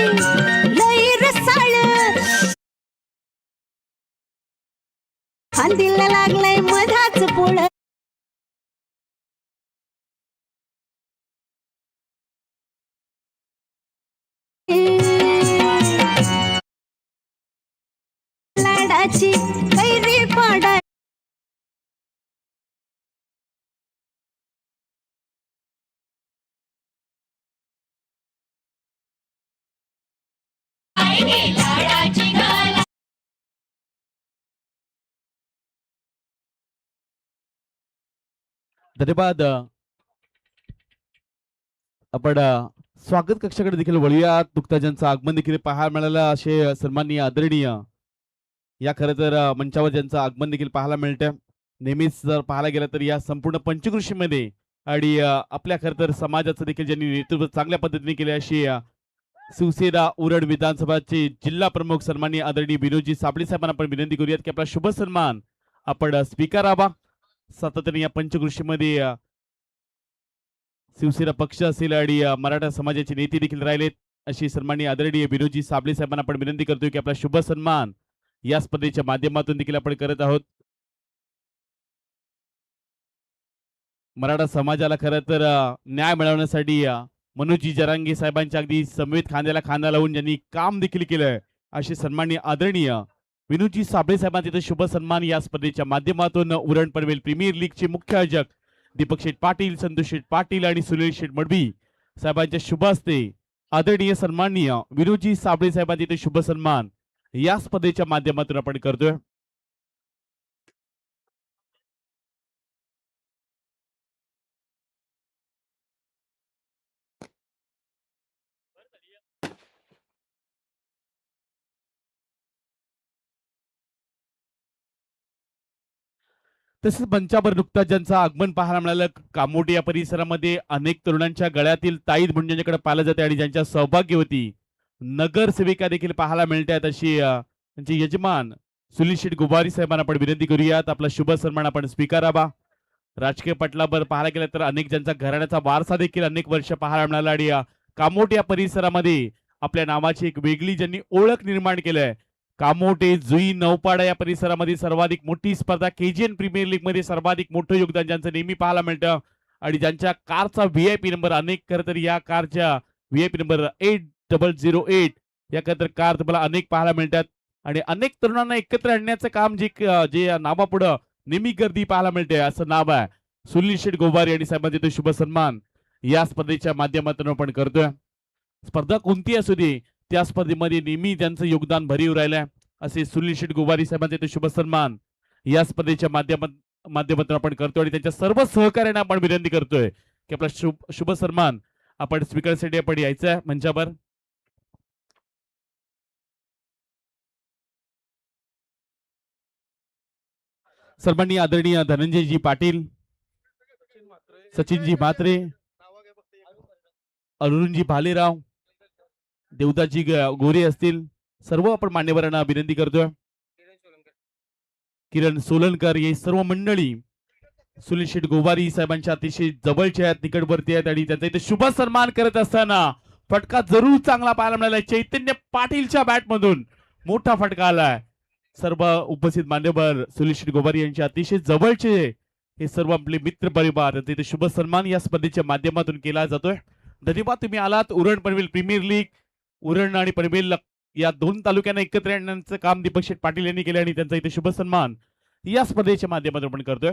लई रसाळ फांदीला लागलंय मधाच पोळ लाडाची कैरी पाडा धन्यवाद. आपण स्वागत कक्षाकडे देखील वळूयात. नुकताच ज्यांचं आगमन देखील पाहायला मिळालं असे सन्माननीय आदरणीय या खरं तर मंचावर ज्यांचं आगमन देखील पाहायला मिळतं. नेहमीच जर पाहायला गेलं तर या संपूर्ण पंचकृषीमध्ये आणि आपल्या खरं तर समाजाचं देखील ज्यांनी नेतृत्व चांगल्या पद्धतीने केले अशी शिवसेना उरण विधानसभाचे जिल्हा प्रमुख सन्माननीय आदरणीय विनोदजी साबळे साहेबांना आपण विनंती करूयात की आपला शुभ सन्मान आपण स्वीकारावा. सातत्याने या पंचकृषीमध्ये शिवसेना पक्ष असेल आणि मराठा समाजाचे नेते देखील राहिलेत अशी सन्माननीय आदरणीय विनोदजी साबळे साहेबांना आपण विनंती करतोय की आपला शुभ सन्मान या स्पर्धेच्या माध्यमातून देखील आपण करत आहोत. मराठा समाजाला खरं तर न्याय मिळवण्यासाठी मनोजी जरांगे साहेबांच्या अगदी समवेत खांद्याला खांदा लावून ज्यांनी काम देखील केलंय असे सन्माननीय आदरणीय विनोदजी साबळे साहेबांचे तिथे शुभ सन्मान या स्पर्धेच्या माध्यमातून उरण पनवेल प्रीमियर लीगचे मुख्य आयोजक दीपक शेठ पाटील, संतोष शेठ पाटील आणि सुनील शेठ मडवी साहेबांच्या शुभ हस्ते आदरणीय सन्माननीय विनोदजी साबळे साहेबांचे तिथे शुभ सन्मान या स्पर्धेच्या माध्यमातून आपण करतोय. तसेच मंचावर नुकताच ज्यांचं आगमन पाहायला मिळालं कामोटी या परिसरामध्ये अनेक तरुणांच्या गळ्यातील ताईत मुंजांच्याकडे पाहिलं जाते आणि ज्यांच्या सौभाग्यवती नगरसेविका देखील पाहायला मिळतात अशी त्यांचे यजमान सुनील शेठ गुबारी साहेबांना आपण विनंती करूयात आपला शुभ सन्मान आपण स्वीकारावा. राजकीय पटलावर पाहायला गेलं तर अनेक ज्यांचा घराण्याचा वारसा देखील अनेक वर्ष पाहायला मिळाला आणि कामोटी या परिसरामध्ये आपल्या नावाची एक वेगळी ज्यांनी ओळख निर्माण केलंय. कामोटे जुई नौपाडा या परिसरामध्ये सर्वाधिक मोठी स्पर्धा केजीएन प्रीमियर लीग मध्ये सर्वाधिक मोठं योगदान ज्यांचं नेहमी पाहायला मिळतं आणि ज्यांच्या कारचा व्हीआयपी नंबर अनेक खरं तर या कारच्या व्हीआयपी नंबर 8008 या खरं तर कार तुम्हाला अनेक पाहायला मिळतात आणि अनेक तरुणांना एकत्र आणण्याचं काम जे नावापुढं नेहमी गर्दी पाहायला मिळते असं नाव आहे सुनील शेठ गोवारी आणि साहेबांचे तो शुभ सन्मान या स्पर्धेच्या माध्यमातून आपण करतोय. स्पर्धा कोणती असू दे त्या स्पर्धेमध्ये नेहमी त्यांचं योगदान भरीव राहिलंय असे सुनील शेठ गोवारी साहेबांचे ते शुभ सन्मान या स्पर्धेच्या माध्यमातून आपण करतोय आणि त्यांच्या सर्व सहकार्यांना आपण विनंती करतोय की आपला शुभ सन्मान आपण स्वीकारण्यासाठी आपण यायचंय मंचावर. सन्माननीय आदरणीय धनंजयजी पाटील, सचिनजी म्हात्रे, अरुणजी भालेराव, देवदासजी गोरे असतील सर्व आपण मान्यवरांना विनंती करतोय. किरण सोलनकर हे सर्व मंडळी सुनील शेठ गोवारी साहेबांच्या अतिशय जवळचे आहेत, निकटवर्ती आहेत आणि त्यांचा इथे शुभ सन्मान करत असताना फटका जरूर चांगला पाहायला मिळालाय. चैतन्य पाटीलच्या बॅट मधून मोठा फटका आलाय. सर्व उपस्थित मान्यवर सुनील शेठ गोवारी यांच्या अतिशय जवळचे हे सर्व आपले मित्र परिवार तिथे शुभ सन्मान या स्पर्धेच्या माध्यमातून केला जातोय. धन्यवाद, तुम्ही आलात. उरण पनवेल प्रीमियर लीग उरण आणि पनवेल या दोन तालुक्यांना एकत्र आणण्याचं काम दीपक शेठ पाटील यांनी केले आणि त्यांचा इथे शुभ सन्मान या स्पर्धेच्या माध्यमातून आपण करतोय.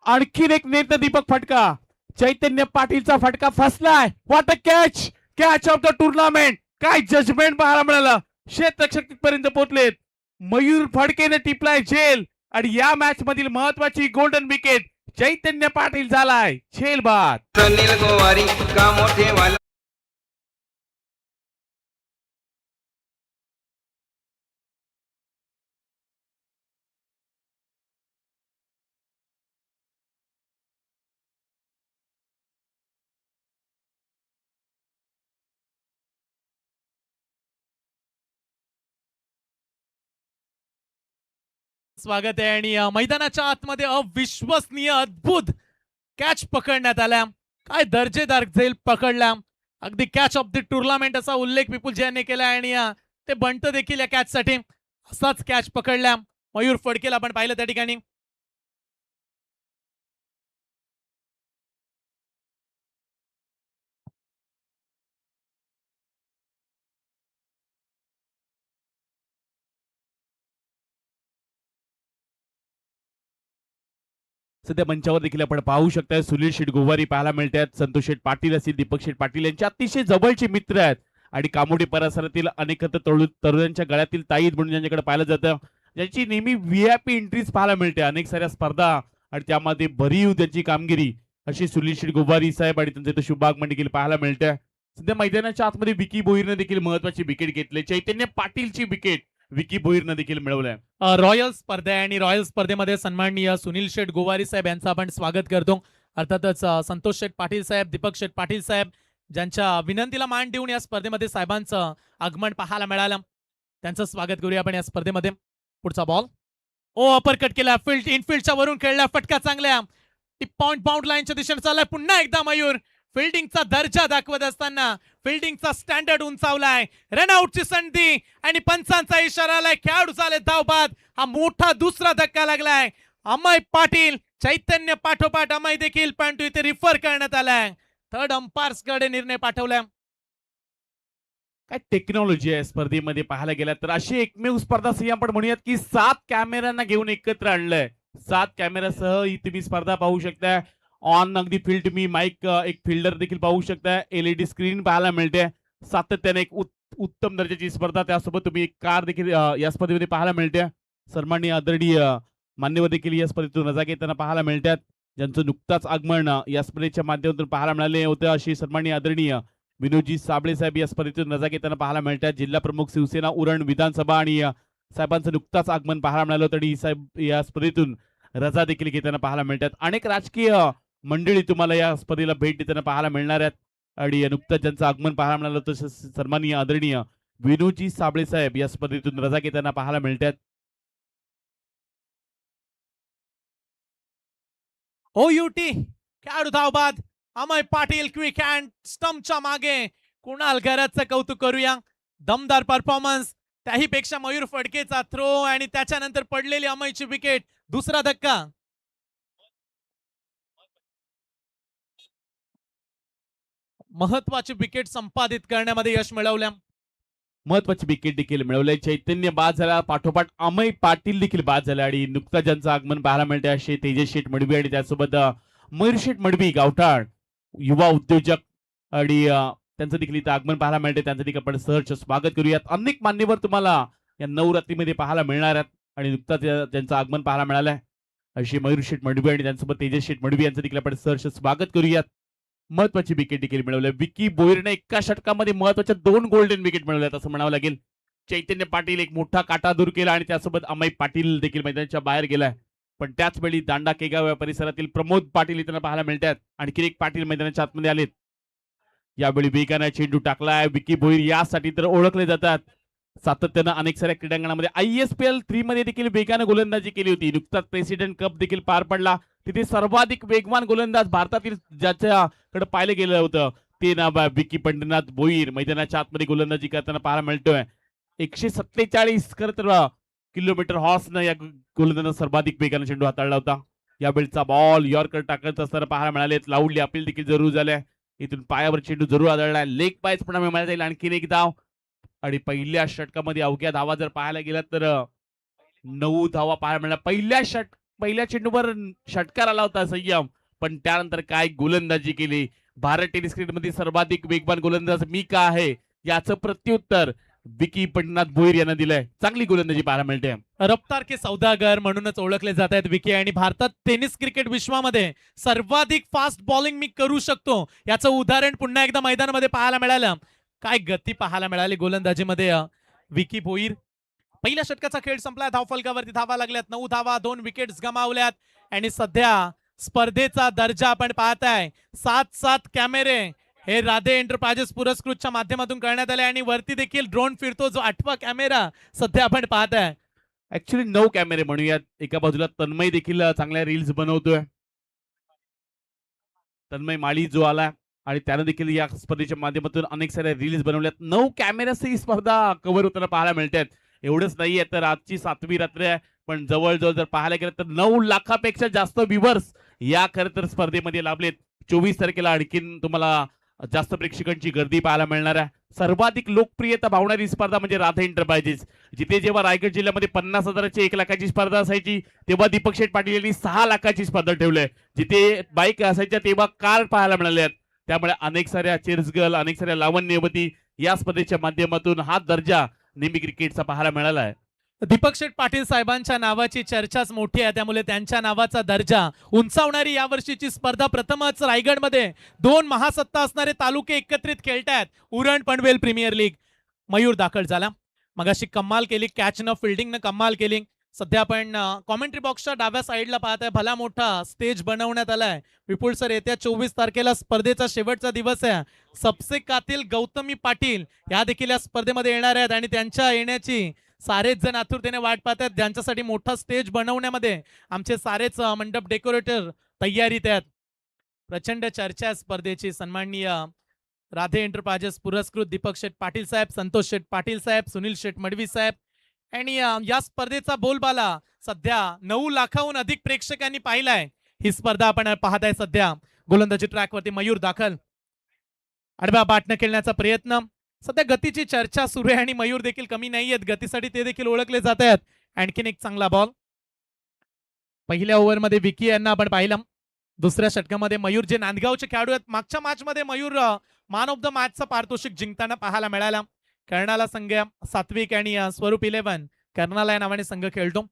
आणखीन एक नेता दीपक फटका, चैतन्य पाटीलचा फटका फसलाय. What a catch, catch of the tournament. काय जजमेंट पाहायला मिळालं. क्षेत्ररक्षक पर्यंत पोहोचलेत. मयूर फडकेने टिपलाय झेल आणि या मॅच मधील महत्वाची गोल्डन विकेट चैतन्य पाटील झालाय झेल बाद. सुनील गोवारी का मोठे वाला स्वागत आहे आणि मैदानाच्या आतमध्ये अविश्वसनीय अद्भुत कॅच पकडण्यात आल्या. काय दर्जेदार झेल पकडल्या. अगदी कॅच ऑफ द टुर्नामेंट असा उल्लेख विपुल जैनने केला आणि ते बंट देखील या कॅच साठी असाच कॅच पकडल्या मयूर फडकेला आपण पाहिलं त्या ठिकाणी. सध्या मंचावर देखील आपण पाहू शकताय सुनील शेट गोवारी पाहायला मिळतात, संतोष शेट पाटील असतील, दीपक शेट पाटील यांचे अतिशय जवळचे मित्र आहेत आणि कामोडी परिसरातील अनेक तरुणांच्या गळ्यातील ताईत म्हणून ज्यांच्याकडे पाहिलं जातं, ज्यांची नेहमी व्हीआयपी एंट्रीज पाहायला मिळते, अनेक साऱ्या स्पर्धा आणि त्यामध्ये भरीव त्यांची कामगिरी अशी सुनील शेट गोवारी साहेब आणि त्यांचे इथं शुभागमन देखील पाहायला मिळते. सध्या मैदानाच्या आतमध्ये विकी भोईरने देखील महत्वाची विकेट घेतली, चैतन्य पाटीलची विकेट विकी भोईरने देखील मिळवलंय. रॉयल स्पर्धा आहे आणि रॉयल स्पर्धेमध्ये सन्माननीय सुनील शेट गोवारी साहेब यांचं आपण स्वागत करतो. अर्थातच संतोष शेट पाटील साहेब, दीपक शेट पाटील साहेब ज्यांच्या विनंतीला मान देऊन या स्पर्धेमध्ये साहेबांचं आगमन पाहायला मिळालं, त्यांचं स्वागत करूया आपण या स्पर्धेमध्ये. पुढचा बॉल अपरकट केला, फील्ड इनफिल्डच्या वरून खेळला, फटका चांगल्या पॉइंट बाउंड लाईनच्या दिशेने चाललाय. पुन्हा एकदा मयूर फिल्डिंगचा दर्जा दाखवत असताना फिल्डिंगचा स्टँडर्ड उंचावलाय, रनआउटची संधी आणि पंचांचा इशारा आलाय, खेळाडू झाले धावबाद. हा मोठा दुसरा धक्का लागलाय. अमय पाटील चैतन्य पाठोपाठ अमय देखील पण इथे रिफर करण्यात आलाय. थर्ड अंपायर्स कडे निर्णय पाठवलाय. काय टेक्नॉलॉजी आहे स्पर्धेमध्ये पाहायला गेला तर अशी एकमेव स्पर्धा सही आपण म्हणूयात की 7 कॅमेऱ्यांना घेऊन एकत्र आणलंय. 7 कॅमेऱ्यासह ही तुम्ही स्पर्धा पाहू शकता. ऑन अगदी फील्ड तुम्ही माईक एक फिल्डर देखील पाहू शकता, एलईडी स्क्रीन पाहायला मिळते. सातत्याने एक उत्तम दर्जाची स्पर्धा, त्यासोबत तुम्ही एक कार देखील या स्पर्धेमध्ये पाहायला मिळते. सन्माननीय आदरणीय मान्यवर देखील या स्पर्धेतून रजा घेताना पाहायला मिळतात, ज्यांचं नुकताच आगमन या स्पर्धेच्या माध्यमातून पाहायला मिळाले होते. अशी सन्माननीय आदरणीय विनोदजी साबळे साहेब या स्पर्धेतून रजा घेताना पाहायला मिळतात. जिल्हा प्रमुख शिवसेना उरण विधानसभा आणि साहेबांचं नुकताच आगमन पाहायला मिळालं होतं आणि साहेब या स्पर्धेतून रजा देखील घेताना पाहायला मिळतात. अनेक राजकीय मंडळी तुम्हाला या स्पर्धेला भेट देताना पाहायला मिळणार आहेत आणि नुकताच ज्यांचं आगमन पाहायला मिळालं होतं सन्माननीय आदरणीय विनोदजी साबळे साहेब या स्पर्धेतून रजा घेताना पाहायला मिळतात. OUT खेळाडू धावबाद अमय पाटील क्विक हँड स्टंपच्या मागे. कुणाल घराचं कौतुक करूया, दमदार परफॉर्मन्स. त्याही पेक्षा मयूर फडकेचा थ्रो आणि त्याच्यानंतर पडलेली अमयची विकेट, दुसरा धक्का. महत्वाची विकेट संपादित करण्यामध्ये यश मिळवल्या. महत्वाची विकेट देखील मिळवलंय. चैतन्य बाद झाला, पाठोपाठ अमय पाटील देखील बाद झाला आणि नुकताच ज्यांचं आगमन पाहायला मिळते असे तेजस शेठ मडवी आणि त्यासोबत मयूर शेठ मडवी गावठाण युवा उद्योजक आणि त्यांचं देखील इथं आगमन पाहायला मिळते. त्यांचं देखील आपण सहर्ष स्वागत करूयात. अनेक मान्यवर तुम्हाला या नवरात्रीमध्ये पाहायला मिळणार आहेत आणि नुकताच ज्यांचं आगमन पाहायला मिळालंय अशी मयूर शेठ मडवी आणि त्यांच्यासोबत तेजस शेठ मडवी यांचं देखील आपण सहर्ष स्वागत करूयात. महत्वाची विकेट देखील मिळवली. विकी भोईरने एका षटकामध्ये महत्वाच्या 2 गोल्डन विकेट मिळवल्यात असं म्हणावं लागेल. चैतन्य पाटील एक मोठा काटा दूर केला आणि त्यासोबत अमय पाटील देखील मैदानाच्या बाहेर गेलाय. पण त्याच वेळी दांडा केगाव या परिसरातील प्रमोद पाटील इथं पाहायला मिळतात. आणखी एक पाटील मैदानाच्या आतमध्ये आलेत. यावेळी वेगाने चेंडू टाकलाय. विकी भोईर यासाठी तर ओळखले जातात, सातत्यानं अनेक साऱ्या क्रीडांगणामध्ये ISPL 3 मध्ये देखील वेगाने गोलंदाजी केली होती. नुकताच प्रेसिडेंट कप देखील पार पडला, तिथे सर्वाधिक वेगवान गोलंदाज भारतातील ज्याच्याकडे पाहिलं गेलं होतं ते नाव विकी पंढरीनाथ भोईर मैदानाच्या आतमध्ये गोलंदाजी करताना पाहायला मिळतोय. 147 खरं तर किलोमीटर हॉर्सनं या गोलंदाजानं सर्वाधिक वेगाने चेंडू हाताळला होता. यावेळीचा बॉल यॉर्कर टाकत असताना पाहायला मिळालेत. लाऊडली अपील देखील जरूर झाले. इथून पायावर चेंडू जरूर आदळलाय. लेग बायच पण मिळाला जाईल आणखीन एक धाव आणि पहिल्या षटकामध्ये अवघ्या धावा जर पाहायला गेला तर 9 धावा पाहायला मिळाल्या. पहिल्या चेंडूवर षटकार आला होता संयम, पण त्यानंतर काय गोलंदाजी केली. भारत टेनिस क्रिकेटमध्ये सर्वाधिक वेगवान गोलंदाज मी का आहे याचं प्रत्युत्तर विकी पंढरीनाथ भोईर यांना दिलंय. चांगली गोलंदाजी पाहायला मिळते. रफ्तार के सौदागर म्हणूनच ओळखले जात आहेत विकी आणि भारतात टेनिस क्रिकेट विश्वामध्ये सर्वाधिक फास्ट बॉलिंग मी करू शकतो याचं उदाहरण पुन्हा एकदा मैदानामध्ये पाहायला मिळालं. काय गती पाहायला मिळाली गोलंदाजीमध्ये विकी भोईर. पहिल्या षटकाचा खेळ संपला, धावफलकावरती धावा लागल्यात. 9 धावा, 2 विकेट्स गमावल्यात आणि सध्या स्पर्धेचा दर्जा आपण पाहताय 7 कॅमेरे हे राधे एंटरप्राइजेस पुरस्कृतच्या माध्यमातून करण्यात आले आणि वरती देखील ड्रोन फिरतो, जो 8वा कॅमेरा सध्या आपण पाहताय. ऍक्च्युली 9 कॅमेरे म्हणूयात. एका बाजूला तन्मय देखील चांगल्या रील्स बनवतोय. तन्मय माळी जो आला आणि त्यानं देखील या स्पर्धेच्या माध्यमातून अनेक साऱ्या रील्स बनवल्यात. 9 कॅमेरासह ही स्पर्धा कव्हर होताना पाहायला मिळतात. एवढंच नाहीये तर आजची 7वी रात्र आहे, पण जवळजवळ जर पाहायला गेलं तर 9 लाखापेक्षा जास्त व्ह्यूवर्स या खरं तर स्पर्धेमध्ये लाभलेत. 24 तारखेला आणखीन तुम्हाला जास्त प्रेक्षकांची गर्दी पाहायला मिळणार आहे. सर्वाधिक लोकप्रियता पावणारी स्पर्धा म्हणजे राधा एंटरप्राइजेस, जिथे जेव्हा रायगड जिल्ह्यामध्ये 50,000ची 1 लाखाची स्पर्धा असायची तेव्हा दीपक शेठ पाटील यांनी 6 लाखाची स्पर्धा ठेवली. जिथे बाईक असायच्या तेव्हा कार पाहायला मिळाल्या. त्यामुळे अनेक साऱ्या चेअर्स गर्ल, अनेक साऱ्या लावण्यवती या स्पर्धेच्या माध्यमातून हा दर्जा नेहमी क्रिकेटचा पाहायला मिळाला आहे. दीपक शेठ पाटील साहेबांच्या नावाची चर्चाच मोठी आहे, त्यामुळे त्यांच्या नावाचा दर्जा उंचावणारी यावर्षीची स्पर्धा प्रथमच रायगडमध्ये 2 महासत्ता असणारे तालुके एकत्रित खेळतायत. Uran Panvel premier league. मयूर दाखल झाला, मगाशी कमाल केली, कॅच न फिल्डिंग न कमाल केली. सध्या आपण कॉमेंट्री बॉक्सच्या डाव्या साईडला पाहताय, भला मोठा स्टेज बनवण्यात आलाय. विपुल सर, येत्या 24 तारखेला स्पर्धेचा शेवटचा दिवस आहे. सबसे कातील गौतमी पाटील या देखील या स्पर्धेमध्ये येणार आहेत आणि त्यांच्या येण्याची सारेच जण आतुरतेने वाट पाहतात. ज्यांच्यासाठी मोठा स्टेज बनवण्यामध्ये आमचे सारेच मंडप डेकोरेटर तयारीत आहेत. प्रचंड चर्चा आहे स्पर्धेची. सन्माननीय राधे एंटरप्राइजेस पुरस्कृत दीपक शेठ पाटील साहेब, संतोष शेठ पाटील साहेब, सुनील शेठ मडवी साहेब आणि या स्पर्धेचा बोलबाला सध्या 9 लाखाहून अधिक प्रेक्षकांनी पाहिलाय. ही स्पर्धा आपण पाहताय. सध्या गोलंदाजी ट्रॅकवरती मयूर दाखल, आडव्या बाटनं खेळण्याचा प्रयत्न. सध्या गतीची चर्चा सुरू आहे आणि मयूर देखील कमी नाहीयेत. गतीसाठी ते देखील ओळखले जात आहेत. आणखीन एक चांगला बॉल. पहिल्या ओव्हरमध्ये विकी यांना आपण पाहिलं. दुसऱ्या षटकामध्ये मयूर, जे नांदगावचे खेळाडू आहेत, मागच्या मॅच मध्ये मयूर मॅन ऑफ द मॅचचा पारितोषिक जिंकताना पाहायला मिळाला. कर्णाला संघ सात्विक आणि स्वरूप 11 कर्णाला या नावाने संघ खेळतो.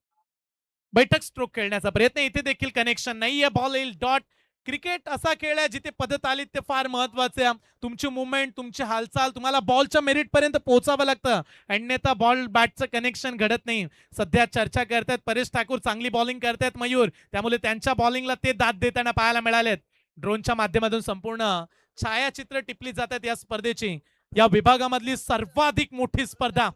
बैठक स्ट्रोक खेळण्याचा प्रयत्न. इथे देखील कनेक्शन नाहीये. बॉल येईल डॉट. क्रिकेट असा खेळ आहे जिथे पद्धत आली ते फार महत्वाचे आहे. तुमची मुवमेंट, तुमची हालचाल, तुम्हाला बॉलच्या मेरिट पर्यंत पोहोचावं लागतं, अन्यथा बॉल बॅटचं कनेक्शन घडत नाही. सध्या चर्चा करतायत परेश ठाकूर चांगली बॉलिंग करतायत मयूर, त्यामुळे त्यांच्या बॉलिंगला ते दाद देताना पाहायला मिळालेत. ड्रोनच्या माध्यमातून संपूर्ण छायाचित्र टिपली जातात या स्पर्धेची. या विभागामधली सर्वाधिक मोठी स्पर्धा.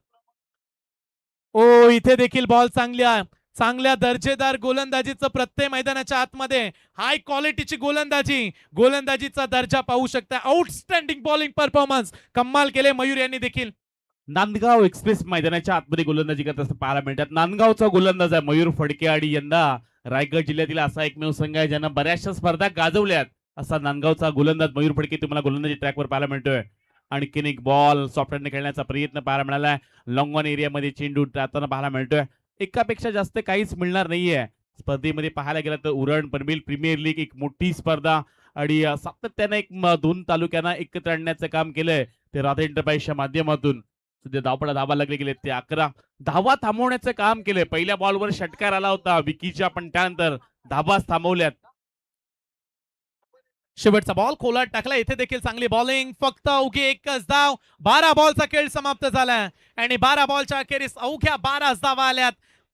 ओ, इथे देखील बॉल चांगली आहे. चांगल्या दर्जेदार गोलंदाजीचं प्रत्येक मैदानाच्या आतमध्ये हाय क्वालिटीची गोलंदाजीचा दर्जा पाहू शकता. आउटस्टँडिंग बॉलिंग परफॉर्मन्स कमाल केले मयूर यांनी देखील. नांदगाव एक्सप्रेस मैदानाच्या आतमध्ये गोलंदाजी करत असताना पाहायला मिळतात. नांदगावचा गोलंदाज आहे मयूर फडके आणि यंदा रायगड जिल्ह्यातील असा एकमेव संघ आहे ज्यानं बऱ्याचशा स्पर्धा गाजवल्यात. असा नांदगावचा गोलंदाज मयूर फडके तुम्हाला गोलंदाजी ट्रॅकवर पाहायला मिळतोय. आणखीन एक बॉल सॉफ्टहँडने खेळण्याचा प्रयत्न पाहायला मिळालाय. लॉंग ऑन एरियामध्ये चेंडू जाताना पाहायला मिळतोय. एकापेक्षा जास्त काहीच मिळणार नाहीये स्पर्धेमध्ये. पाहायला गेलं तर उरण पनवेल प्रीमियर लीग एक मोठी स्पर्धा आणि सातत्याने 2 तालुक्यांना एकत्र आणण्याचं काम केलंय ते राधा एंटरप्राइजच्या माध्यमातून. सध्या धावा लागले गेले ते 11 धावा थांबवण्याचं काम केलंय. पहिल्या बॉलवर षटकार आला होता विकीच्या, पण त्यानंतर धावाच थांबवल्यात. शेवटचा बॉल खोलात टाकला. इथे देखील चांगली बॉलिंग. फक्त अवघी एकच धाव. 12 बॉलचा खेळ समाप्त झाला आणि 12 बॉलच्या अखेरीस अवघ्या 12 धावा आल्यात.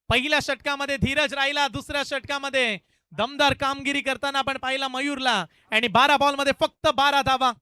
पहिल्या षटकामध्ये धीरज राहिला, दुसऱ्या षटकामध्ये दमदार कामगिरी करताना आपण पाहिला मयूरला आणि 12 बॉलमध्ये फक्त 12 धावा.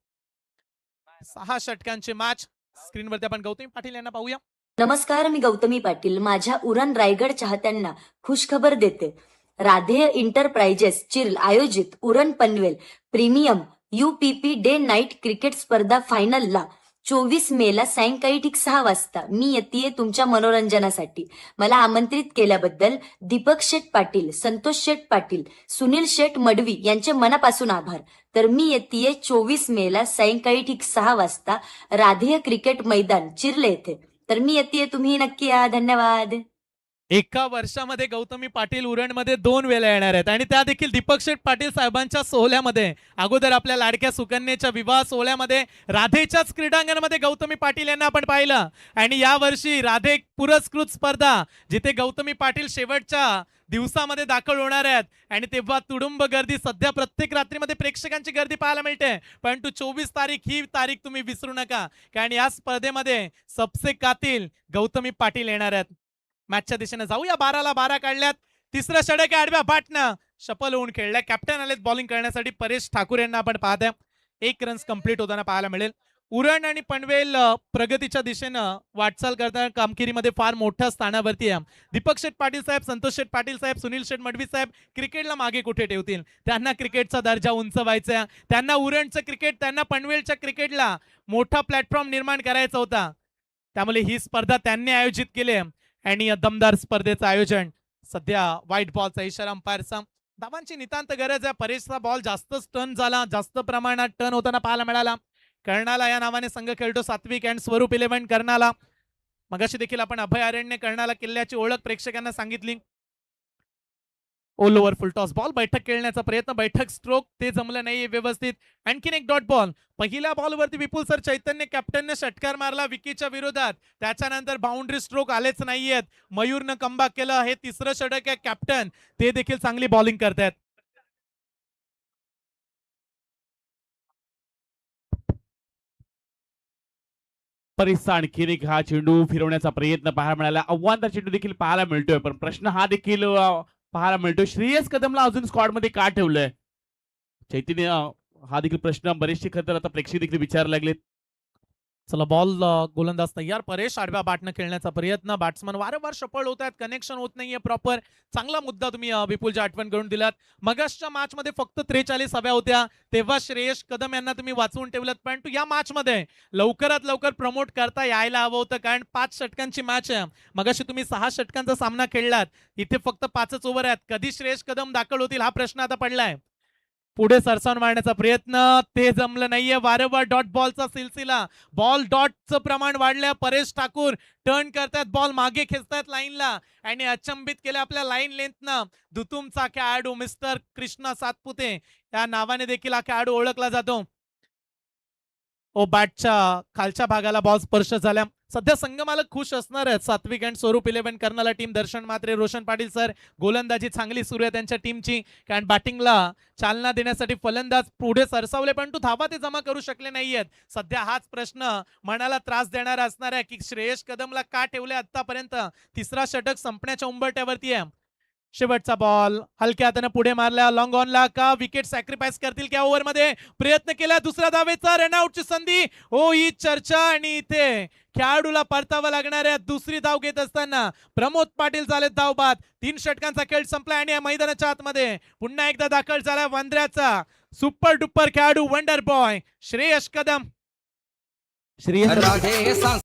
6 षटकांची मॅच. स्क्रीनवरती आपण गौतमी पाटील यांना पाहूया. नमस्कार, मी गौतमी पाटील. माझ्या उरण रायगड चाहत्यांना खुशखबर देते. राधेय एंटरप्राइजेस चिर्ल आयोजित Uran Panvel premium UPP day night cricket स्पर्धा फायनलला 24 मेला सायंकाळी ठीक 6 वाजता मी येते तुमच्या मनोरंजनासाठी. मला आमंत्रित केल्याबद्दल दीपक शेठ पाटील, संतोष शेठ पाटील, सुनील शेठ मडवी यांचे मनापासून आभार. तर मी येते 24 मेला सायंकाळी ठीक 6 वाजता राधेय क्रिकेट मैदान चिर्ल येथे. तर मी येते, तुम्ही नक्की या. धन्यवाद. एका वर्षामध्ये गौतमी पाटील उरणमध्ये 2 वेळा येणार आहेत आणि त्या देखील दीपक शेठ पाटील साहेबांच्या सोहळ्यामध्ये. अगोदर आपल्या लाडक्या सुकन्येच्या विवाह सोहळ्यामध्ये राधेच्याच क्रीडांगणामध्ये गौतमी पाटील यांना आपण पाहिलं आणि यावर्षी राधे पुरस्कृत स्पर्धा जिथे गौतमी पाटील शेवटच्या दिवसामध्ये दाखल होणार आहेत आणि तेव्हा तुडुंब गर्दी. सध्या प्रत्येक रात्रीमध्ये प्रेक्षकांची गर्दी पाहायला मिळते, परंतु 24 तारीख ही तारीख तुम्ही विसरू नका, कारण या स्पर्धेमध्ये सबसे कातील गौतमी पाटील येणार आहेत. मॅचच्या दिशेने जाऊया. 12ला 12 काढल्यात. तिसरं षटक आडव्या बाटनं शफल होऊन खेळलाय. कॅप्टन आलेत बॉलिंग करण्यासाठी. परेश ठाकूर यांना आपण पाहताय. 1 रन्स कंप्लीट होताना पाहायला मिळेल. उरण आणि पनवेल प्रगतीच्या दिशेनं वाटचाल करताना कामगिरीमध्ये फार मोठ्या स्थानावरती आहे. दीपक शेठ पाटील साहेब, संतोष शेठ पाटील साहेब, सुनील शेठ मडवी साहेब क्रिकेटला मागे कुठे ठेवतील? त्यांना क्रिकेटचा दर्जा उंचवायचा, त्यांना उरणचं क्रिकेट, त्यांना पनवेलच्या क्रिकेटला मोठा प्लॅटफॉर्म निर्माण करायचा होता. त्यामुळे ही स्पर्धा त्यांनी आयोजित केली आहे आणि या दमदार स्पर्धेचं आयोजन सध्या व्हाईट बॉलचा इशारा अंपायरचा. धावांची नितांत गरज आहे. परेशचा बॉल जास्तच टर्न झाला, जास्त प्रमाणात टर्न होताना पाहायला मिळाला. कर्णाला या नावाने संघ खेळतो सात्विक अँड स्वरूप 11 कर्णाला. मगाशी देखील आपण अभयारण्य कर्णाला किल्ल्याची ओळख प्रेक्षकांना सांगितली. ऑल ओव्हर फुल टॉस बॉल, बैठक खेळण्याचा प्रयत्न, बैठक स्ट्रोक ते जमलं नाहीये व्यवस्थित. आणखीन एक डॉट बॉल. पहिल्या बॉलवरती विपुल सर चैतन्य कॅप्टनने षटकार मारला विकीच्या विरोधात. त्याच्यानंतर बाउंड्री स्ट्रोक आलेच नाहीयेत. मयूरनं कमबॅक केलं. हे तिसरं षटक आहे. कॅप्टन ते देखील चांगली बॉलिंग करतायत. परीसचा आणखीन एक हा चेंडू फिरवण्याचा प्रयत्न पाहायला मिळाला. आव्हानदार चेंडू देखील पाहायला मिळतोय, पण प्रश्न हा देखील पाहायला मिळतोय, श्रेयस कदमला अजून स्क्वॉड मध्ये का ठेवलंय? चैतन्य हा देखील प्रश्न बरेचसे खरं तर आता प्रेक्षक देखील विचारायला लागलेत. चला बॉल गोलंदाज तयार. परेश आडव्या बॅटनं खेळण्याचा प्रयत्न. बॅट्समन वारंवार सफळ होत आहेत, कनेक्शन होत नाहीये प्रॉपर. चांगला मुद्दा तुम्ही विपुलची आठवण करून दिलात. मगाशच्या मॅच मध्ये फक्त 43 हव्या होत्या, तेव्हा श्रेयस कदम यांना तुम्ही वाचवून ठेवलात. परंतु या मॅच मध्ये लवकरात लवकर प्रमोट करता यायला हवं होतं, कारण 5 षटकांची मॅच आहे. मगाशी तुम्ही 6 षटकांचा सामना खेळलात, इथे फक्त 5च ओव्हर आहेत. कधी श्रेयस कदम दाखल होतील हा प्रश्न आता पडलाय. पुढे सरसावून मारण्याचा प्रयत्न, ते जमलं नाहीये. वारंवार डॉट बॉलचा सिलसिला, बॉल डॉटचं प्रमाण वाढलं. परेश ठाकूर टर्न करतात, बॉल मागे खेचतात लाईनला आणि अचंबित केलं आपल्या लाईन लेंथनं. दुतुमचा खेळाडू मिस्टर कृष्णा सातपुते या नावाने देखील हा खेळाडू ओळखला जातो. ओ बॅटच्या खालच्या भागाला बॉल स्पर्श झाला. सध्या संघमालक खुश असणार आहेत. सात्विक अँड स्वरूप 11 कर्णाला टीम, दर्शन मात्रे, रोशन पाटील सर. गोलंदाजी चांगली सुरू आहे त्यांच्या टीमची, कारण बॅटिंगला चालना देण्यासाठी फलंदाज पुढे सरसावले, परंतु धावा ते जमा करू शकले नाहीयेत. सध्या हाच प्रश्न मनाला त्रास देणारा असणार आहे की श्रेयस कदमला का ठेवले आतापर्यंत. तिसरा षटक संपण्याच्या उंबरठ्यावरती आहे. शेवटचा बॉल हलक्या हाताने पुढे मारला. लॉंग ऑनला का विकेट सॅक्रिफाईस करतील क्या ओव्हर मध्ये? प्रयत्न केला दुसऱ्या धावेचा, रनआउटची संधी. हो ही चर्चा, आणि इथे खेळाडूला परतावा लागणार आहे. दुसरी धाव घेत असताना प्रमोद पाटील झाले धाव बाद. 3 षटकांचा खेळ संपला आणि या मैदानाच्या आतमध्ये पुन्हा एकदा दाखल झाला वांद्र्याचा सुपर डुपर खेळाडू वंडर बॉय श्रेयस कदम. राधे सांग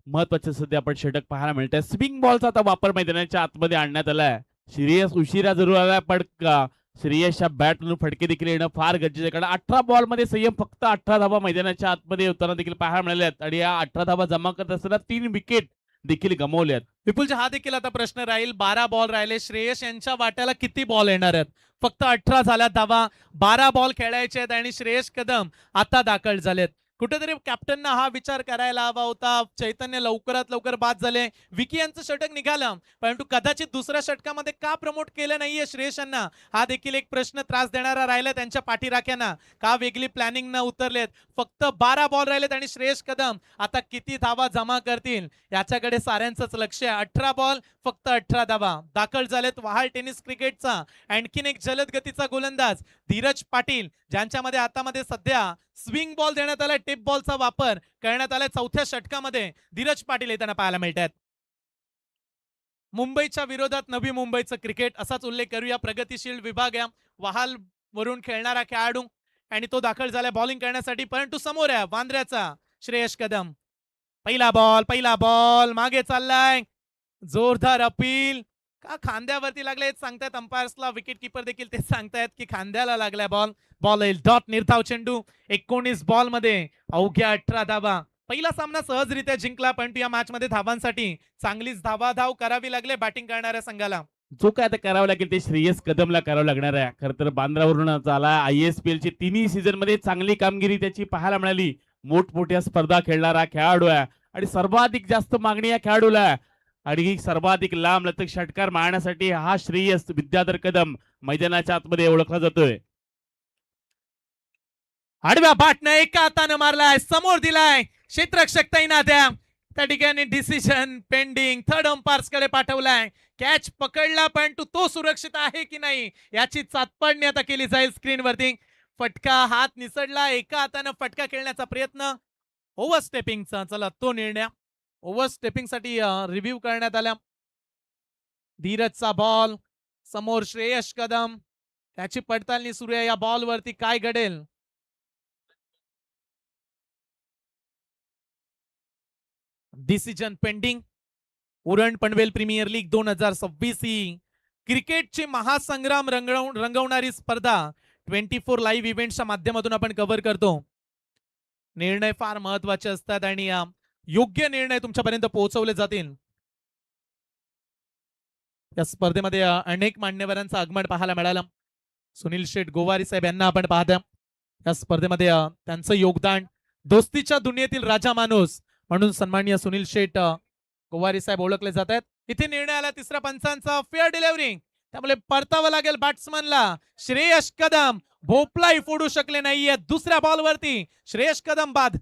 महत्वाचं सध्या आपण षटक पाहायला मिळतंय. स्विंग बॉलचा आता वापर मैदानाच्या आतमध्ये आणण्यात आलाय. श्रेयस उशिरा जरूर आलाय, पण श्रेयसच्या बॅटमधून फटके देखील येणं फार गरजेचं आहे, कारण 18 बॉल मध्ये संयम फक्त 18 धावा मैदानाच्या आतमध्ये होताना देखील पाहायला मिळाल्या आहेत. आणि या 18 धावा जमा करत असताना 3 विकेट देखील गमावल्यात. विपुलचा हा देखील आता प्रश्न राहील. 12 बॉल राहिले. श्रेयस यांच्या वाट्याला किती बॉल येणार आहेत? फक्त 18 झाल्यात धावा, 12 बॉल खेळायचे आहेत आणि श्रेयस कदम आता दाखल झालेत. कुठेतरी कॅप्टनना हा विचार करायला हवा होता. चैतन्य लवकरात लवकर बाद झाले. विकी यांचं षटक निघालं, परंतु कदाचित दुसऱ्या षटकामध्ये का प्रमोट केलं नाहीये श्रेयस यांना, हा देखील एक प्रश्न त्रास देणारा राहिला त्यांच्या पाठीराख्यांना. का वेगळी प्लॅनिंग न उतरलेत? फक्त 12 बॉल राहिलेत आणि श्रेयस कदम आता किती धावा जमा करतील याच्याकडे साऱ्यांचंच लक्ष आहे. 18 बॉल फक्त 18 धावा. दाखल झालेत वहाल टेनिस क्रिकेटचा आणखीन एक जलद गतीचा गोलंदाज धीरज पाटील, ज्यांच्यामध्ये हातामध्ये सध्या स्विंग बॉल देण्यात आलाय. टिप बॉलचा वापर करण्यात आलाय. 4थ्या षटकामध्ये धीरज पाटील येताना पाहायला मिळतात. मुंबईच्या विरोधात नवी मुंबईचं क्रिकेट असाच उल्लेख करूया. प्रगतिशील विभाग आहे. वहाल वरून खेळणारा खेळाडू आणि तो दाखल झालाय बॉलिंग करण्यासाठी, परंतु समोर आहे वांद्र्याचा श्रेयस कदम. पहिला बॉल मागे चाललाय. जोरदार अपील का खांद्यावरती लागले सांगतायत अंपायर्सला. विकेट किपर देखील ते सांगतायत की खांद्याला लागलाय बॉल. बॉल येईल डॉट. निर्धाव चेंडू. 19 बॉल मध्ये अवघ्या 18 धावा. पहिला सामना सहजरित्या जिंकला, पण या मॅच मध्ये धावांसाठी चांगलीच धाव करावी लागले बॅटिंग करणाऱ्या संघाला. जो काय आता करावं लागेल ते श्रेयस कदमला करावं लागणार आहे. खरं तर बांद्रावरून झाला. ISPL ची 3ही सीझन मध्ये चांगली कामगिरी त्याची पाहायला मिळाली. मोठमोठ्या स्पर्धा खेळणारा खेळाडू आहे आणि सर्वाधिक जास्त मागणी या खेळाडूला आहे. आणि सर्वाधिक लांब लचक षटकार मारण्यासाठी हा श्रेयस विद्याधर कदम मैदानाच्या आतमध्ये ओळखला जातोय. आडव्या बाटनं एका हातानं मारलाय, समोर दिलाय क्षेत्ररक्षक तैनात आहे. त्या ठिकाणी डिसिजन पेंडिंग, थर्ड अंपायर्स कडे पाठवलाय. कॅच पकडला पण तो सुरक्षित आहे की नाही याची चाचपडणी आता केली जाईल स्क्रीनवरती. फटका हात निसडला, एका हातानं फटका खेळण्याचा प्रयत्न, ओव्हरस्टेपिंगचा. चला तो निर्णय ओव्हरस्टेपिंग साठी रिव्ह्यू करण्यात आला. धीरजचा बॉल समोर, श्रेयस कदम त्याची पडताळणी सुरू आहे. या बॉल वरती काय घडेल? Decision pending. Uran Panvel premier league 2026 ही क्रिकेटची महासंग्राम रंगवणारी स्पर्धा 24 लाईव्ह इव्हेंटच्या माध्यमातून आपण कव्हर करतो. निर्णय फार महत्वाचे असतात आणि योग्य निर्णय तुमच्यापर्यंत पोहोचवले जातील. या स्पर्धेमध्ये अनेक मान्यवरांचं आगमन पाहायला मिळालं. सुनील शेठ गोवारी साहेब यांना आपण पाहता. या स्पर्धेमध्ये त्यांचं योगदान, दोस्तीच्या दुनियेतील राजा माणूस म्हणून सन्माननीय सुनील शेठ गोवारी साहेब ओळखले जात आहेत. इथे निर्णय आला तिसऱ्या पंचांचा फेअर डिलिव्हरी, त्यामुळे परतावं लागेल बॅट्समनला. श्रेयस कदम भोपलाही फोडू शकले नाहीये. दुसऱ्या बॉल वरती श्रेयस कदम बाद.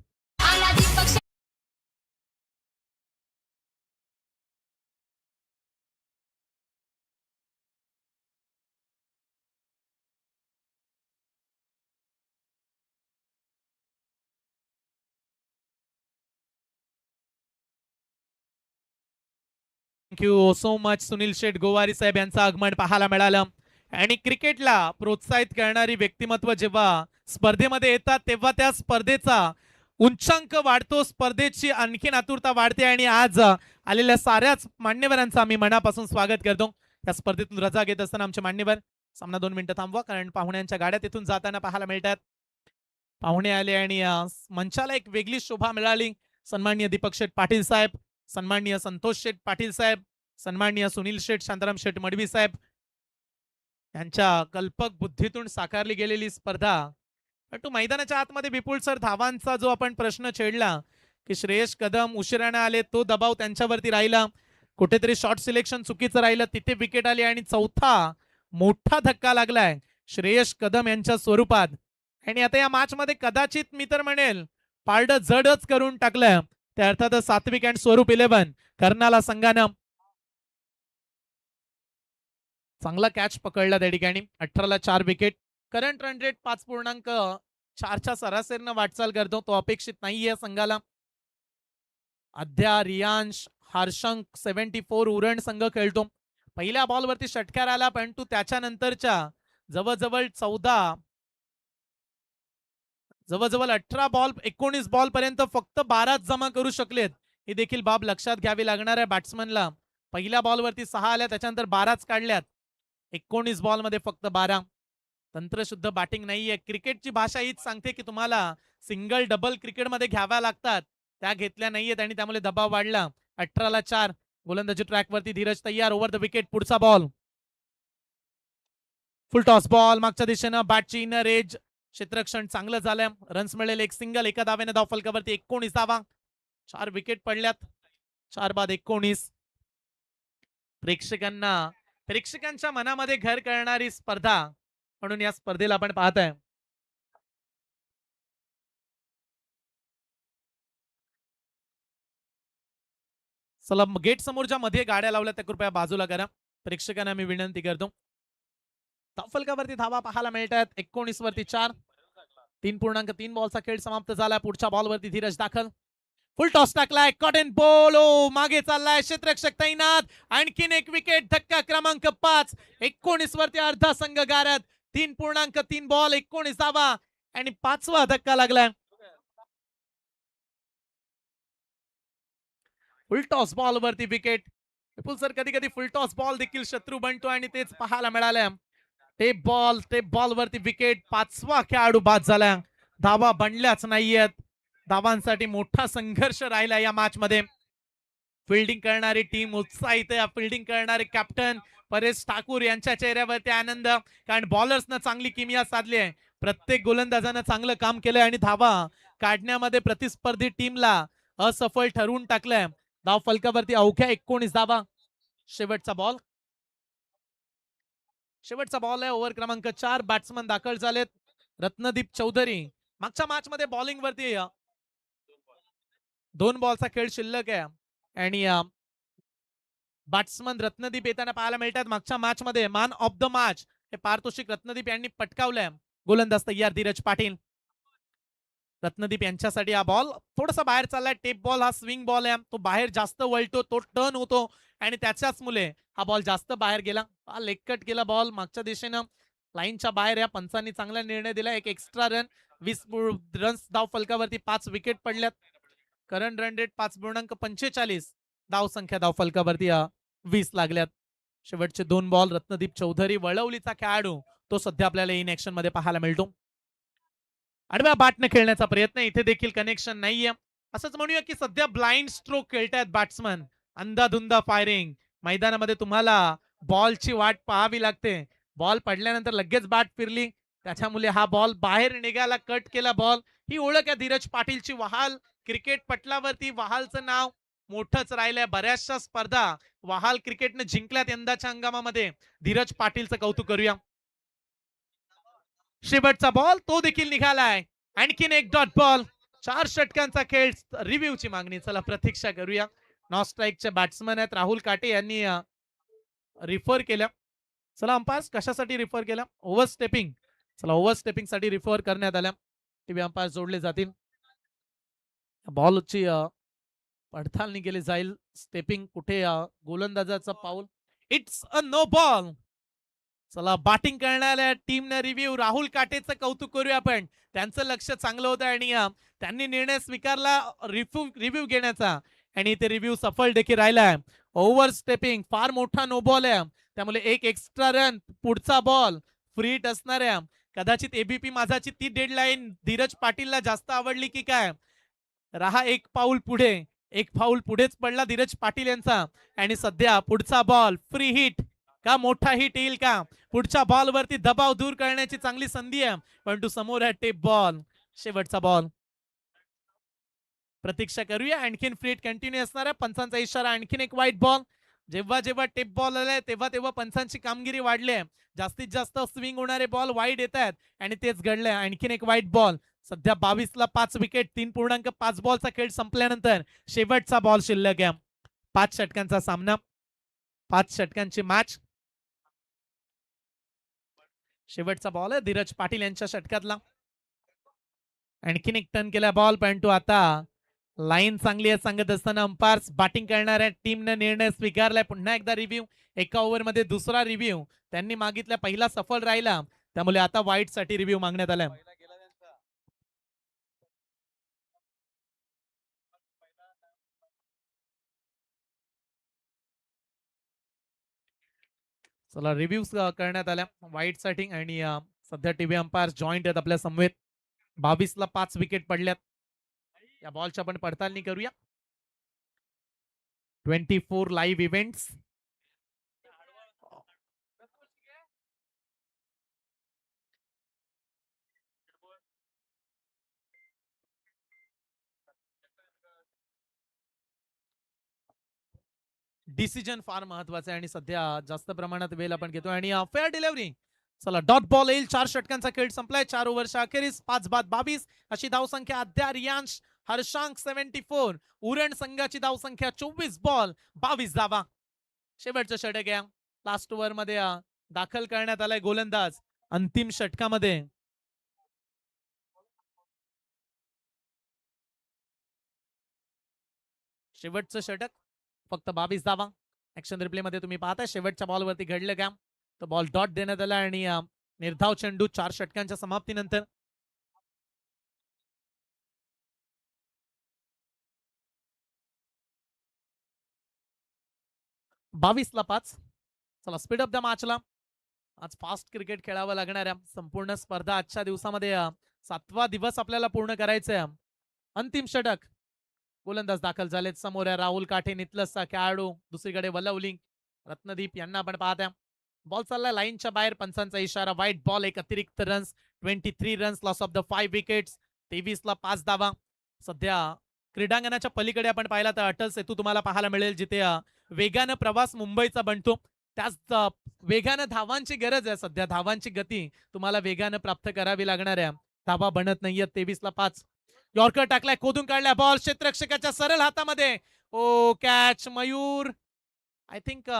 थँक्यू सो मच सुनील शेठ गोवारी साहेब यांचं आगमन पाहायला मिळालं. आणि क्रिकेटला प्रोत्साहित करणारी व्यक्तिमत्व जेव्हा स्पर्धेमध्ये येतात तेव्हा त्या स्पर्धेचा उच्चांक वाढतो, स्पर्धेची आणखीन आतुरता वाढते. आणि आज आलेल्या साऱ्याच मान्यवरांचं आम्ही मनापासून स्वागत करतो. या स्पर्धेतून रजा घेत असताना आमचे मान्यवर सामना 2 मिनिटं थांबवा, कारण पाहुण्यांच्या गाड्या तिथून जाताना पाहायला मिळतात. पाहुणे आले आणि मंचाला एक वेगळी शोभा मिळाली. सन्माननीय दीपक शेठ पाटील साहेब, सन्माननीय संतोष शेठ पाटील साहेब, सन्माननीय सुनील शेठ शांताराम शेठ मडवी साहेब यांच्या कल्पक बुद्धीतून साकारली गेलेली स्पर्धा. परंतु मैदानाच्या आतमध्ये विपुल सर धावांचा जो आपण प्रश्न छेडला की श्रेयस कदम उशिराने आले, तो दबाव त्यांच्यावरती राहिला, कुठेतरी शॉर्ट सिलेक्शन चुकीचं राहिलं, तिथे विकेट आली आणि चौथा मोठा धक्का लागलाय श्रेयस कदम यांच्या स्वरूपात. आणि आता या मॅच मध्ये कदाचित मी तर म्हणेल पारड जडच करून टाकलं. त्या अर्थातच सात्विक अँड स्वरूप 11 कर्नाला संघानं चांगला कॅच पकडला. त्या ठिकाणी 18ला 4 विकेट. करंट रन रेट 5.4च्या सरासरीनं वाटचाल करतो, तो अपेक्षित नाहीये संघाला. अध्या, रियांश, हर्षंक 74 उरण संघ खेळतो. पहिल्या बॉलवरती षटकार आला, परंतु त्याच्यानंतरच्या जवळजवळ 18 बॉल 19 बॉल पर्यंत फक्त 12च जमा करू शकलेत. ही देखील बाब लक्षात घ्यावी लागणार आहे बॅट्समनला. पहिल्या बॉलवरती 6 आल्या, त्याच्यानंतर 12च काढल्यात. 19 बॉल मध्ये फक्त 12. तंत्रशुद्ध बॅटिंग नाहीये. क्रिकेटची भाषा हीच सांगते की तुम्हाला सिंगल डबल क्रिकेटमध्ये घ्याव्या लागतात, त्या घेतल्या नाहीयेत आणि त्यामुळे दबाव वाढला. 18ला 4. गोलंदाजी ट्रॅकवरती धीरज तयार. Over the wicket. पुढचा बॉल फुल टॉस बॉल मागच्या दिशेनं, बॅटची इनर एज. क्षेत्ररक्षण चांगलं झालं. रन्स मिळेल. एक सिंगल, एका धावेने धाव फलकावरती 19 धावा. 4 विकेट पडल्यात. 4 बाद 19. प्रेक्षकांच्या मनामध्ये घर करणारी स्पर्धा म्हणून या स्पर्धेला आपण पाहताय. चला गेट समोर ज्या मध्ये गाड्या लावल्या त्या कृपया बाजूला करा. प्रेक्षकांना मी विनंती करतो. फलकावरती धावा पाहायला मिळतात. 19 वरती 4. 3.3 बॉलचा खेळ समाप्त झाला. पुढच्या बॉलवरती धीरज दाखल. फुल टॉस टाकलाय. कॉटन बॉल मागे चाललाय. क्षेत्ररक्षक तैनात. आणखीन एक विकेट. धक्का क्रमांक 5. 19 वरती अर्धा संघ गारद. 3.3 बॉल 19 धावा आणि 5वा धक्का लागलाय. फुल टॉस बॉल वरती विकेट. विपुल सर, कधी कधी फुल टॉस बॉल देखील शत्रू बनतो आणि तेच पाहायला मिळालं. टेप बॉल वरती विकेट. 5वा खेळाडू बाद झाला. धावा बनल्याच नाहीयेत. धावांसाठी मोठा संघर्ष राहिला या मॅच मध्ये. फिल्डिंग करणारी टीम उत्साहित आहे. फिल्डिंग करणारे कॅप्टन परेश ठाकूर यांच्या चेहऱ्यावरती आनंद, कारण बॉलर्सनं चांगली किमिया साधली आहे. प्रत्येक गोलंदाजानं चांगलं काम केलंय आणि धावा काढण्यामध्ये प्रतिस्पर्धी टीमला असफल ठरवून टाकलंय. धाव फलकावरती अवघ्या 19 धावा. शेवटचा बॉल आहे. ओव्हर क्रमांक 4. बॅट्समन दाखल झालेत. रत्नदीप चौधरी. मागच्या मॅच मध्ये बॉलिंग वरती 2 बॉलचा खेळ शिल्लक आहे आणि बॅट्समन रत्नदीप येताना पाहायला मिळतात. मागच्या मॅच मध्ये मॅन ऑफ द मॅच हे पारितोषिक रत्नदीप यांनी पटकावलंय. गोलंदाज तयार धीरज पाटील. रत्नदीप यांच्यासाठी हा बॉल थोडासा बाहेर चाललाय. टेप बॉल हा स्विंग बॉल आहे. तो बाहेर जास्त वळतो, तो टर्न होतो आणि त्याच्याच मुले हा बॉल जास्त बाहेर गेला. हा लेग कट केला बॉल मागच्या दिशेनं लाईनच्या बाहेर. या पंचांनी चांगला निर्णय दिला. एक एक्स्ट्रा रन. 20 रन्स धाव फलकावरती. 5 विकेट पडल्यात. Current run rate 5.45. धाव संख्या धाव फलकावरती 20 लागल्यात. शेवटचे 2 बॉल. रत्नदीप चौधरी वळवलीचा खेळाडू तो सध्या आपल्याला इन ऍक्शन मध्ये पाहायला मिळतो. आडव्या बॅटने खेळण्याचा प्रयत्न. इथे देखील कनेक्शन नाहीये. असंच म्हणूया की सध्या ब्लाइंड स्ट्रोक खेळतायत बॅट्समन. अंधाधुंदा फायरिंग. मैदानामध्ये तुम्हाला बॉलची वाट पाहावी लागते. बॉल पडल्यानंतर लगेच बॅट फिरली, त्याच्यामुळे हा बॉल बाहेर निघाला. कट केला बॉल. ही ओळख आहे धीरज पाटीलची. वहाल क्रिकेट पटलावरती वहालचं नाव मोठंच राहिलंय. बऱ्याचशा स्पर्धा वहाल क्रिकेटने जिंकल्यात यंदाच्या हंगामामध्ये. धीरज पाटीलचं कौतुक करूया. शेवटचा बॉल तो देखील निघालाय. आणखीन एक डॉट बॉल. 4 षटकांचा खेळ. रिव्ह्यूची मागणी. चला प्रतीक्षा करूया. नॉन स्ट्राईकचे बॅट्समन आहेत राहुल काटे यांनी रिफर केल्या. चला अंपायर्स कशासाठी रिफर केला? Over stepping. चला ओव्हर स्टेपिंग साठी रिफर करण्यात आल्या. टीव्ही अंपायर जोडले जातील. बॉलची पडताळणी केली जाईल. स्टेपिंग कुठे गोलंदाजाचं पाऊल. It's a no ball. चला बॅटिंग करणाऱ्या टीमने रिव्ह्यू. राहुल काटेचं कौतुक करूया आपण. त्यांचं लक्ष चांगलं होतं आणि त्यांनी निर्णय स्वीकारला रिव्ह्यू घेण्याचा आणि ते रिव्ह्यू सफल देखील राहिलाय. ओव्हर स्टेपिंग फार मोठा नो बॉल आहे, त्यामुळे एक एक्स्ट्रा रन. पुढचा बॉल फ्री हिट असणार आहे. कदाचित एबीपी माझाची ती डेडलाईन धीरज पाटीलला जास्त आवडली की काय. रहा एक पाऊल पुढे. एक पाऊल पुढेच पडला धीरज पाटील यांचा आणि सध्या पुढचा बॉल फ्री हिट का मोठा हिट येईल का. पुढच्या बॉल वरती दबाव दूर करण्याची चांगली संधी आहे, परंतु समोर आहे टेप बॉल. शेवटचा बॉल. प्रतीक्षा करूया. आणखीन फ्री हिट कंटिन्यू असणार आहे. पंचांचा इशारा. आणखीन एक व्हाईट बॉल. जेव्हा जेव्हा टेप बॉल आलाय तेव्हा तेव्हा पंचांची कामगिरी वाढली आहे. जास्तीत जास्त स्विंग होणारे बॉल वाईड येत आहेत आणि तेच घडलंय. आणखीन एक व्हाईट बॉल. सध्या 22ला 5 विकेट. 3.5 बॉलचा खेळ संपल्यानंतर शेवटचा बॉल शिल्लक आहे. 5 षटकांचा सामना. 5 षटकांची मॅच. शेवटचा बॉल आहे धीरज पाटील यांच्या षटकातला. आणखीन एक टर्न केला बॉल, परंतु आता लाईन चांगली आहे सांगत असताना अंपायर्स बॅटिंग करणाऱ्या टीमने निर्णय स्वीकारलाय. पुन्हा एकदा रिव्ह्यू. एका ओव्हर मध्ये दुसरा रिव्ह्यू त्यांनी मागितला. पहिला सफल राहिला, त्यामुळे आता वाईट साठी रिव्ह्यू मागण्यात आलाय. चला रिव्ह्यू करण्यात आल्या वाईट साठी आणि सध्या टीव्ही अंपायर जॉईंट आहेत आपल्या समवेत. 22ला 5 विकेट पडल्यात. या बॉलची आपण पडताळणी करूया. 24 लाईव्ह इव्हेंट्स. डिसिजन फार महत्वाचा आहे आणि सध्या जास्त प्रमाणात वेळ आपण घेतो आणि फेअर डिलिव्हरी. चला डॉट बॉल येईल. 4 षटकांचा खेळ संपलाय. 4 ओव्हरच्या अखेरीस 5 बाद 22 अशी धावसंख्या. अद्या रियांश हर्षांक 74. उरण संघाची धावसंख्या 24 बॉल 22 धावा. शेवटचं षटक आहे. लास्ट ओव्हर मध्ये दाखल करण्यात आलाय गोलंदाज. अंतिम षटकामध्ये शेवटचं षटक. फक्त 22 धावा. ऍक्शन रिप्ले मध्ये तुम्ही पाहताय शेवटच्या बॉलवरती घडलं का. तो बॉल डॉट देण्यात आला आणि निर्धाव चेंडू 4 षटकांच्या समाप्तीनंतर. ला 5. चला स्पीड अप द मॅचला. आज फास्ट क्रिकेट खेळावं लागणार आहे. संपूर्ण स्पर्धा आजच्या दिवसामध्ये 7वा दिवस आपल्याला पूर्ण करायचं आहे. अंतिम षटक. गोलंदाज दाखल झालेत. समोर आहे राहुल काठे नितलसचा खेळाडू. दुसरीकडे वलवली रत्नदीप यांना आपण पाहत्या. बॉल चाललाय लाईनच्या बाहेर. पंचांचा इशारा. Wide ball. एक अतिरिक्त runs. 23 runs. Loss of the 5 wickets. 23ला 5 धावा. सध्या क्रीडांगणाच्या पलीकडे आपण पाहिला तर अटल सेतू तुम्हाला पाहायला मिळेल, जिथे वेगानं प्रवास मुंबईचा बनतो. त्याच वेगानं धावांची गरज आहे सध्या. धावांची गती तुम्हाला वेगानं प्राप्त करावी लागणार आहे. धावा बनत नाहीये. 23-5 यॉर्कर टाकलाय, खोदून काढलाय बॉल क्षेत्ररक्षकाच्या सरळ हातामध्ये. ओ कॅच मयूर. आय थिंक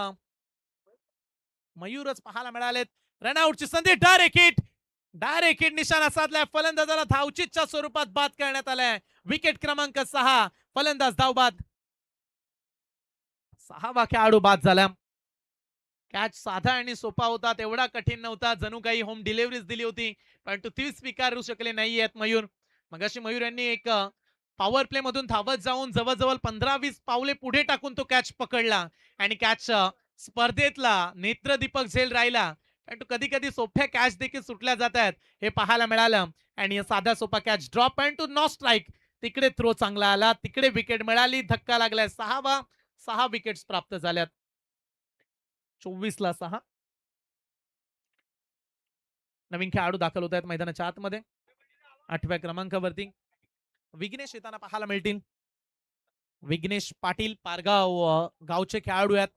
मयूरच पाहायला मिळालेत. रनआउटची संधी. डायरेक्ट हिट निशाणा साधलाय. फलंदाजाला धावचीतच्या स्वरूपात बाद करण्यात आलाय. विकेट क्रमांक 6. फलंदाज धावबाद. 6वा खेळाडू बाद झाला. कॅच साधा आणि सोपा होता, तेवढा कठीण नव्हता. जणू काही होम डिलिव्हरीच दिली होती, परंतु ती स्वीकारू शकले नाहीयेत मयूर. मगाशी मयूर यांनी एक पॉवर प्ले मधून धावत जाऊन जवळजवळ 15-20 पावले पुढे टाकून तो कॅच पकडला आणि कॅच स्पर्धेतला नेत्रदीपक झेल राहिला. परंतु कधी कधी सोप्या कॅच देखील सुटल्या जात आहेत हे पाहायला मिळालं. आणि साधा सोपा catch drop and to no strike. तिकडे थ्रो चांगला आला, तिकडे विकेट मिळाली, धक्का लागलाय. 6 विकेट्स प्राप्त झाल्यात. 24-6. नवीन खेळाडू दाखल होत आहेत मैदानाच्या आतमध्ये. 8व्या क्रमांकावरती विघ्नेश येताना पाहायला मिळतील. विघ्नेश पाटील पारगाव गावचे खेळाडू आहेत.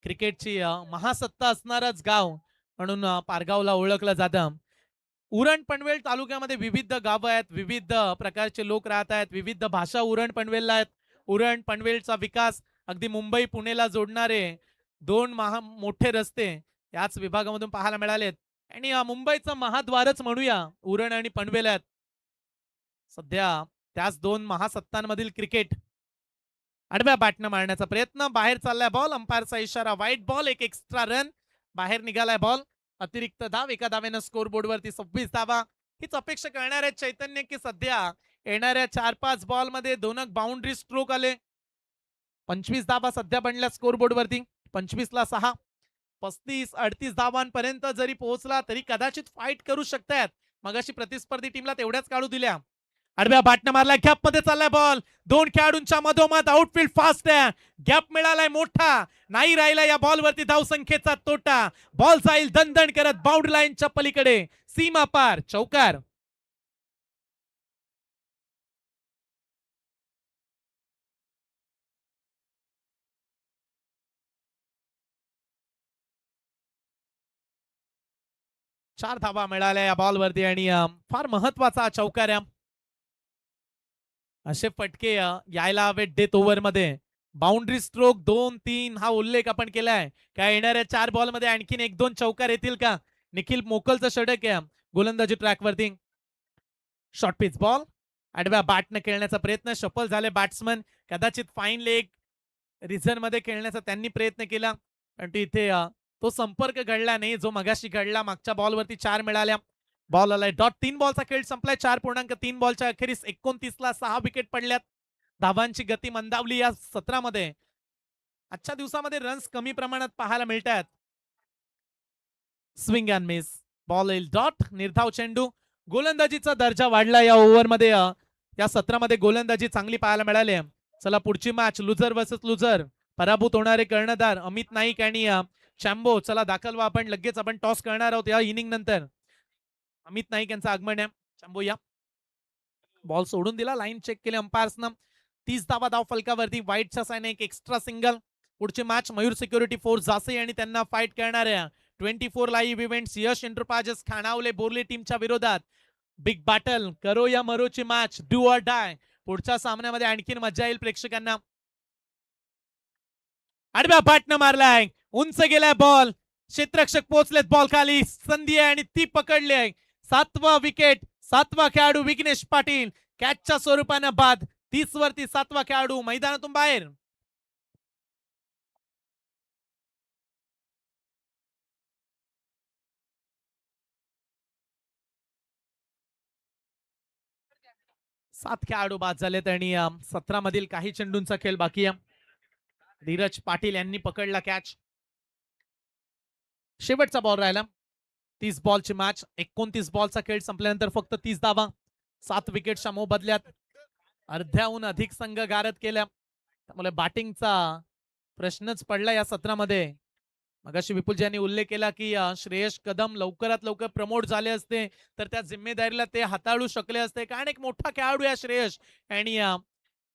क्रिकेटची महासत्ता असणारच गाव म्हणून पारगावला ओळखलं जातं. उरण पनवेल तालुक्यामध्ये विविध गावं आहेत, विविध प्रकारचे लोक राहत आहेत, विविध भाषा उरण पनवेलला आहेत. उरण पनवेलचा विकास अगदी मुंबई पुणेला जोडणारे 2 मोठे रस्ते याच विभागामधून पाहायला मिळालेत. आणि मुंबईचं महाद्वारच म्हणूया उरण आणि पनवेल आहेत. सध्या त्याच 2 महासत्तांमधील क्रिकेट. आडव्या बॅटनं मारण्याचा प्रयत्न, बाहेर चाललाय बॉल. अंपायरचा इशारा वाईट बॉल. एक एक्स्ट्रा रन. बाहेर निघालाय बॉल. अतिरिक्त धाव. एका धावेनं स्कोर बोर्डवरती 26 धावा. हीच अपेक्षा करणार आहेत चैतन्य की सध्या येणाऱ्या 4-5 बॉल मध्ये 2 बाउंड्री स्ट्रोक आले. 25 धावा सध्या बनल्या स्कोर बोर्डवरती. 25-6. 35-38 धावांपर्यंत जरी पोहोचला तरी कदाचित फाईट करू शकतात. मगाशी प्रतिस्पर्धी टीमला तेवढ्याच काढू दिल्या. आडव्या बॅटनं मारला, गॅप मध्ये चाललाय बॉल. 2 खेळाडूंच्या मधोमध आउटफील्ड फास्ट आहे. गॅप मिळालाय मोठा. नाही राहिला या बॉल वरती धावसंख्येचा तोटा. बॉल जाईल दणदण करत बाउंड्री लाईनच्या पलीकडे, सीमा पार. चौकार. चार धावा मिळाल्या या बॉल वरती आणि फार महत्वाचा चौकार आहे. असे फटके यायला हवेत डेथ ओव्हर मध्ये. बाउंड्री स्ट्रोक 2-3 हा उल्लेख आपण केलाय. काय येणाऱ्या 4 बॉल मध्ये आणखीन 1-2 चौकार येतील का? निखिल मोकलचं षटक आहे गोलंदाजी ट्रॅक वरती. Short pitch ball. आडव्या बॅटनं खेळण्याचा प्रयत्न. सफल झाले बॅट्समन. कदाचित फाईन लेग रिझन मध्ये खेळण्याचा त्यांनी प्रयत्न केला, परंतु इथे तो संपर्क घडला नाही जो मगाशी घडला. मागच्या बॉल वरती 4 मिळाल्या. बॉल आलाय डॉट. 3 बॉलचा खेळ संपलाय. 4.3 बॉलच्या अखेरीस 29-6 विकेट पडल्यात. धावांची गती मंदावली या सत्रामध्ये. आजच्या दिवसामध्ये रन्स कमी प्रमाणात पाहायला मिळतात. Swing and miss. बॉल येईल डॉट. निर्धाव चेंडू. गोलंदाजीचा दर्जा वाढला या ओव्हरमध्ये. या सत्रामध्ये गोलंदाजी चांगली पाहायला मिळाली. चला पुढची मॅच लुझर वर्सेस लुझर. पराभूत होणारे कर्णधार अमित नाईक आणि चॅम्बो. चला दाखल व्हा आपण. लगेच आपण टॉस करणार आहोत या इनिंग नंतर. अमित नाईक यांचं आगमन आहे. चॅम्बो या. बॉल सोडून दिला. लाईन चेक केले अंपायर्सनं. 30 धावा धाव फलकावरती. वाईटच्या साईने एक एक्स्ट्रा सिंगल. पुढची मॅच मयूर सिक्युरिटी फोर्स जासे आणि त्यांना फाईट करणाऱ्या 24 लाईव्ह इव्हेंट्स यश एंटरप्राइजेस खानावले बोर्ले टीमच्या विरोधात. बिग बॅटल करो या मरोची मॅच. Do or die. पुढच्या सामन्यामध्ये आणखीन मजा येईल प्रेक्षकांना. आडव्या बॅटनं मारलाय. उंच गेलाय बॉल. क्षेत्ररक्षक पोहोचलेत बॉल खाली. संधी आहे आणि ती पकडली आहे. 7वा विकेट. 7वा खेळाडू विघ्नेश पाटील कॅचच्या स्वरूपानं बाद. 30 वरती 7वा खेळाडू मैदानातून बाहेर. सात खेळाडू बाद झालेत आणि सत्रामधील काही चेंडूंचा खेळ बाकी आहे. धीरज पाटील यांनी पकडला कॅच. शेवटचा बॉल राहिला. 30 बॉलची मॅच. 29 बॉलचा खेळ संपल्यानंतर फक्त 30 धावा. 7 विकेटच्या मोबदल्यात अर्ध्याहून अधिक संघ गारद केल्या. त्यामुळे बॅटिंगचा प्रश्नच पडला या सत्रामध्ये. मगाशी विपुलजी यांनी उल्लेख केला की श्रेयस कदम लवकरात लवकर प्रमोट झाले असते तर त्या जिम्मेदारीला ते हाताळू शकले असते, कारण एक मोठा खेळाडू आहे श्रेयस. आणि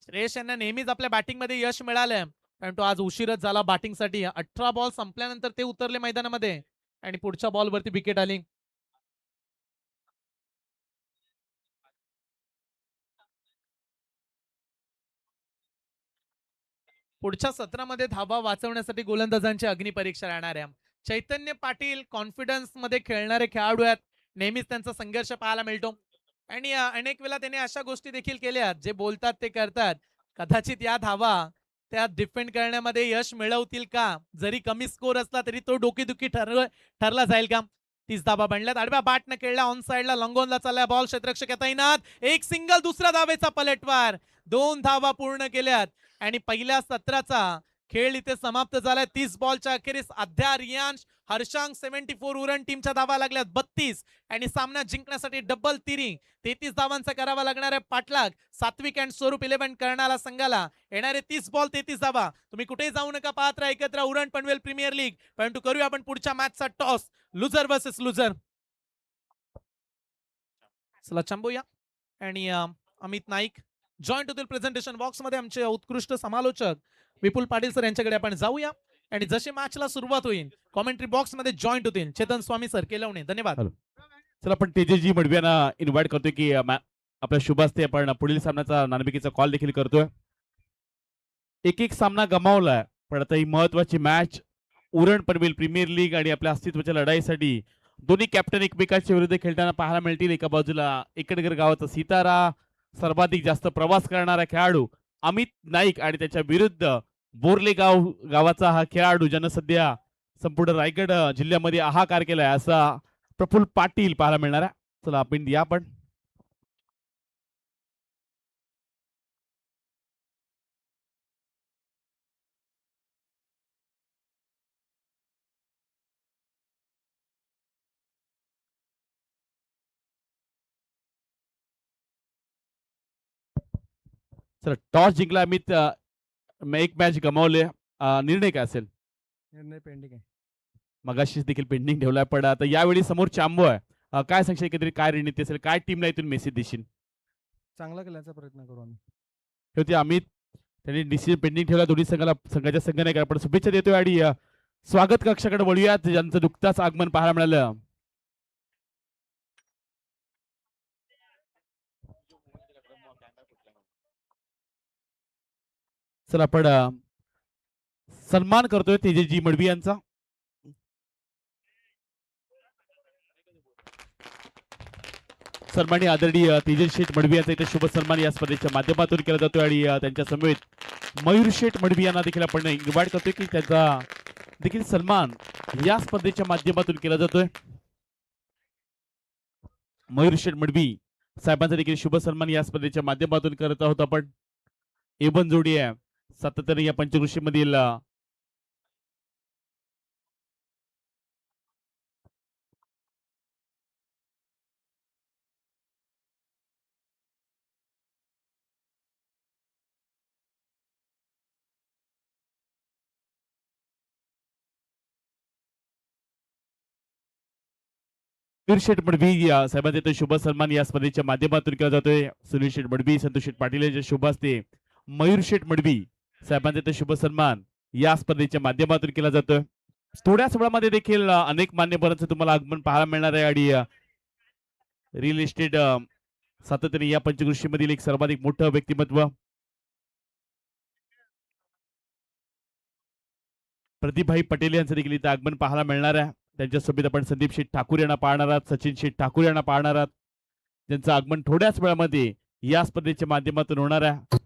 श्रेयस यांना नेहमीच आपल्या बॅटिंगमध्ये यश मिळालंय, परंतु आज उशीरच झाला बॅटिंगसाठी. 18 बॉल संपल्यानंतर ते उतरले मैदानामध्ये आणि पुढच्या बॉलवरती विकेट आली. पुढच्या सत्रामध्ये धावा वाचवण्यासाठी गोलंदाजांची अग्निपरीक्षा राहणार आहे. चैतन्य पाटील कॉन्फिडन्स मध्ये खेळणारे खेळाडू आहेत. नेहमीच त्यांचा संघर्ष पाहायला मिळतो आणि अनेक वेळा त्यांनी अशा गोष्टी देखील केल्या जे बोलतात ते करतात. कदाचित या धावा त्या डिफेंड करण्यामध्ये यश मिळवतील का? जरी कमी स्कोर असला तरी तो डोकेदुखी ठरला जाईल का? 30 धावा बनल्यात. आडव्या बॅटने खेळला, ऑन साइडला लंगोनला चाललाय बॉल, क्षेत्ररक्षक तैनात, एक सिंगल, दुसरा धावेचा पलटवार, 2 धावा पूर्ण केल्यात आणि पहिल्या सत्राचा खेळ इथे समाप्त झालाय. 30 बॉलच्या अखेरीस अध्या रियांश हर्षांक 74 उरण टीमच्या धावा लागल्यात 32 आणि सामना जिंकण्यासाठी डबल तिरी 33 धावांचा करावा लागणार आहे पाठलाग. सात्विक अँड स्वरूप 11 करणारा संघाला येणारे 30 बॉल 33 धावा. तुम्ही कुठेही जाऊ नका, पाहत राहा एकत्र उरण पनवेल प्रीमियर लीग. परंतु करूया आपण पुढच्या मॅचचा टॉस, लुझर वर्सेस लुझर. चला चंबूया आणि अमित नाईक जॉईंट होतील प्रेझेंटेशन बॉक्स मध्ये. आमचे उत्कृष्ट समालोचक विपुल पाटील सर यांच्याकडे आपण जाऊया आणि जशी मॅचला सुरुवात होईल कॉमेंट्री बॉक्स मध्ये जॉईंट होतील चेतन स्वामी सर, केलवणे. धन्यवाद. चला आपण तेजसजी मडवियांना इन्व्हाइट करतोय की आपल्या शुभ हस्ते आपण पुढील सामन्याचा नाणेफेकीचा कॉल देखील करतोय. एक सामना गमावलाय, पण आता ही महत्वाची match Uran Panvel premier league आणि आपल्या अस्तित्वाच्या लढाईसाठी दोन्ही कॅप्टन एकमेकांच्या विरुद्ध खेळताना पाहायला मिळतील. एका बाजूला एकटगर गावाचा सितारा, सर्वाधिक जास्त प्रवास करणारा खेळाडू अमित नाईक आणि त्याच्या विरुद्ध बोर्ले गावाचा हा खेळाडू ज्यानं सध्या संपूर्ण रायगड जिल्ह्यामध्ये हाहाकार केलाय असा प्रफुल्ल पाटील पाहायला मिळणार आहे. चला आपण या पण चला टॉस जिंकला अमित, एक मॅच गमावले, निर्णय काय असेल? निर्णय पेंडिंग आहे. मगाशीच देखील पेंडिंग ठेवलाय, पण आता यावेळी समोर चांबो आहे. काय सांगशील एकंदरीत काय रणनीती असेल, काय टीमला इथून मेसेज देशील? चांगला केल्याचा प्रयत्न करू आम्ही. होते अमित, त्यांनी डिसिजन पेंडिंग ठेवला दोन्ही संघाच्या संघाने. आपण शुभेच्छा देतोय आणि स्वागत कक्षाकडे वळूयात ज्यांचं नुकताच आगमन पाहायला मिळालं. चला आपण सन्मान करतोय तेजसजी मडवी यांचा. सन्माननीय आदरणीय तेजस शेठ मडवी यांचा इथे शुभ सन्मान या स्पर्धेच्या माध्यमातून केला जातोय आणि त्यांच्या समवेत मयूर शेठ मडवी यांना देखील आपण इन्व्हाइट करतोय की त्यांचा देखील सन्मान या स्पर्धेच्या माध्यमातून केला जातोय. मयूर शेठ मडवी साहेबांचा देखील शुभ सन्मान या स्पर्धेच्या माध्यमातून करत आहोत आपण. एबन जोडी आहे सातत्याने या पंचकृषी मधील मयूर शेठ मडवी साहेबांचा इथे शुभ सन्मान या स्पर्धेच्या माध्यमातून केला जातोय. सुनील शेठ मडवी, संतोष शेठ पाटील यांच्या शुभ हस्ते मयूर शेठ मडवी साहेबांचा इथे शुभ सन्मान या स्पर्धेच्या माध्यमातून केला जातोय. थोड्याच वेळामध्ये देखील अनेक मान्यवरांचं तुम्हाला आगमन पाहायला मिळणार आहे आणि रिअल इस्टेट सातत्याने या पंचकृषी मधील एक सर्वाधिक मोठं व्यक्तिमत्व प्रदीपभाई पटेल यांचं देखील इथे आगमन पाहायला मिळणार आहे. त्यांच्यासोबत आपण संदीप शेठ ठाकूर यांना पाहणार आहात, सचिन शेठ ठाकूर यांना पाहणार आहात, ज्यांचं आगमन थोड्याच वेळामध्ये या स्पर्धेच्या माध्यमातून होणार आहे.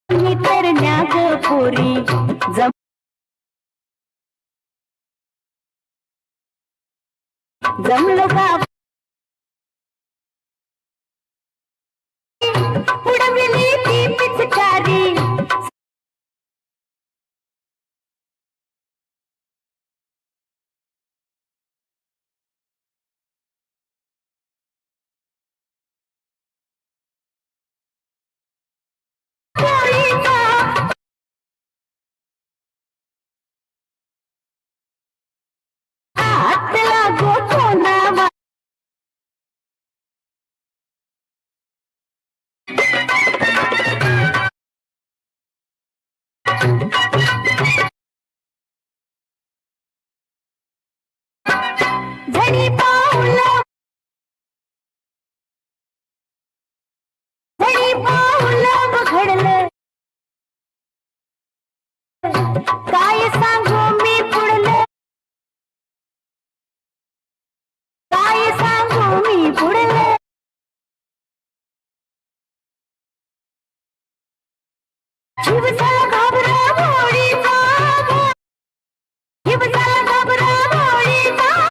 मी तरण्या ग पोरी जमलो का उडविली ती पिचकारी पोरीचा हात लागो कोणावा झणी पाऊलं झणी पाऊलं घडलं काय सांगू मी पुढलं काय सांगू मी पुढलं जीव झाला घाबरा भोळीचा जीव झाला घाबरा भोळीचा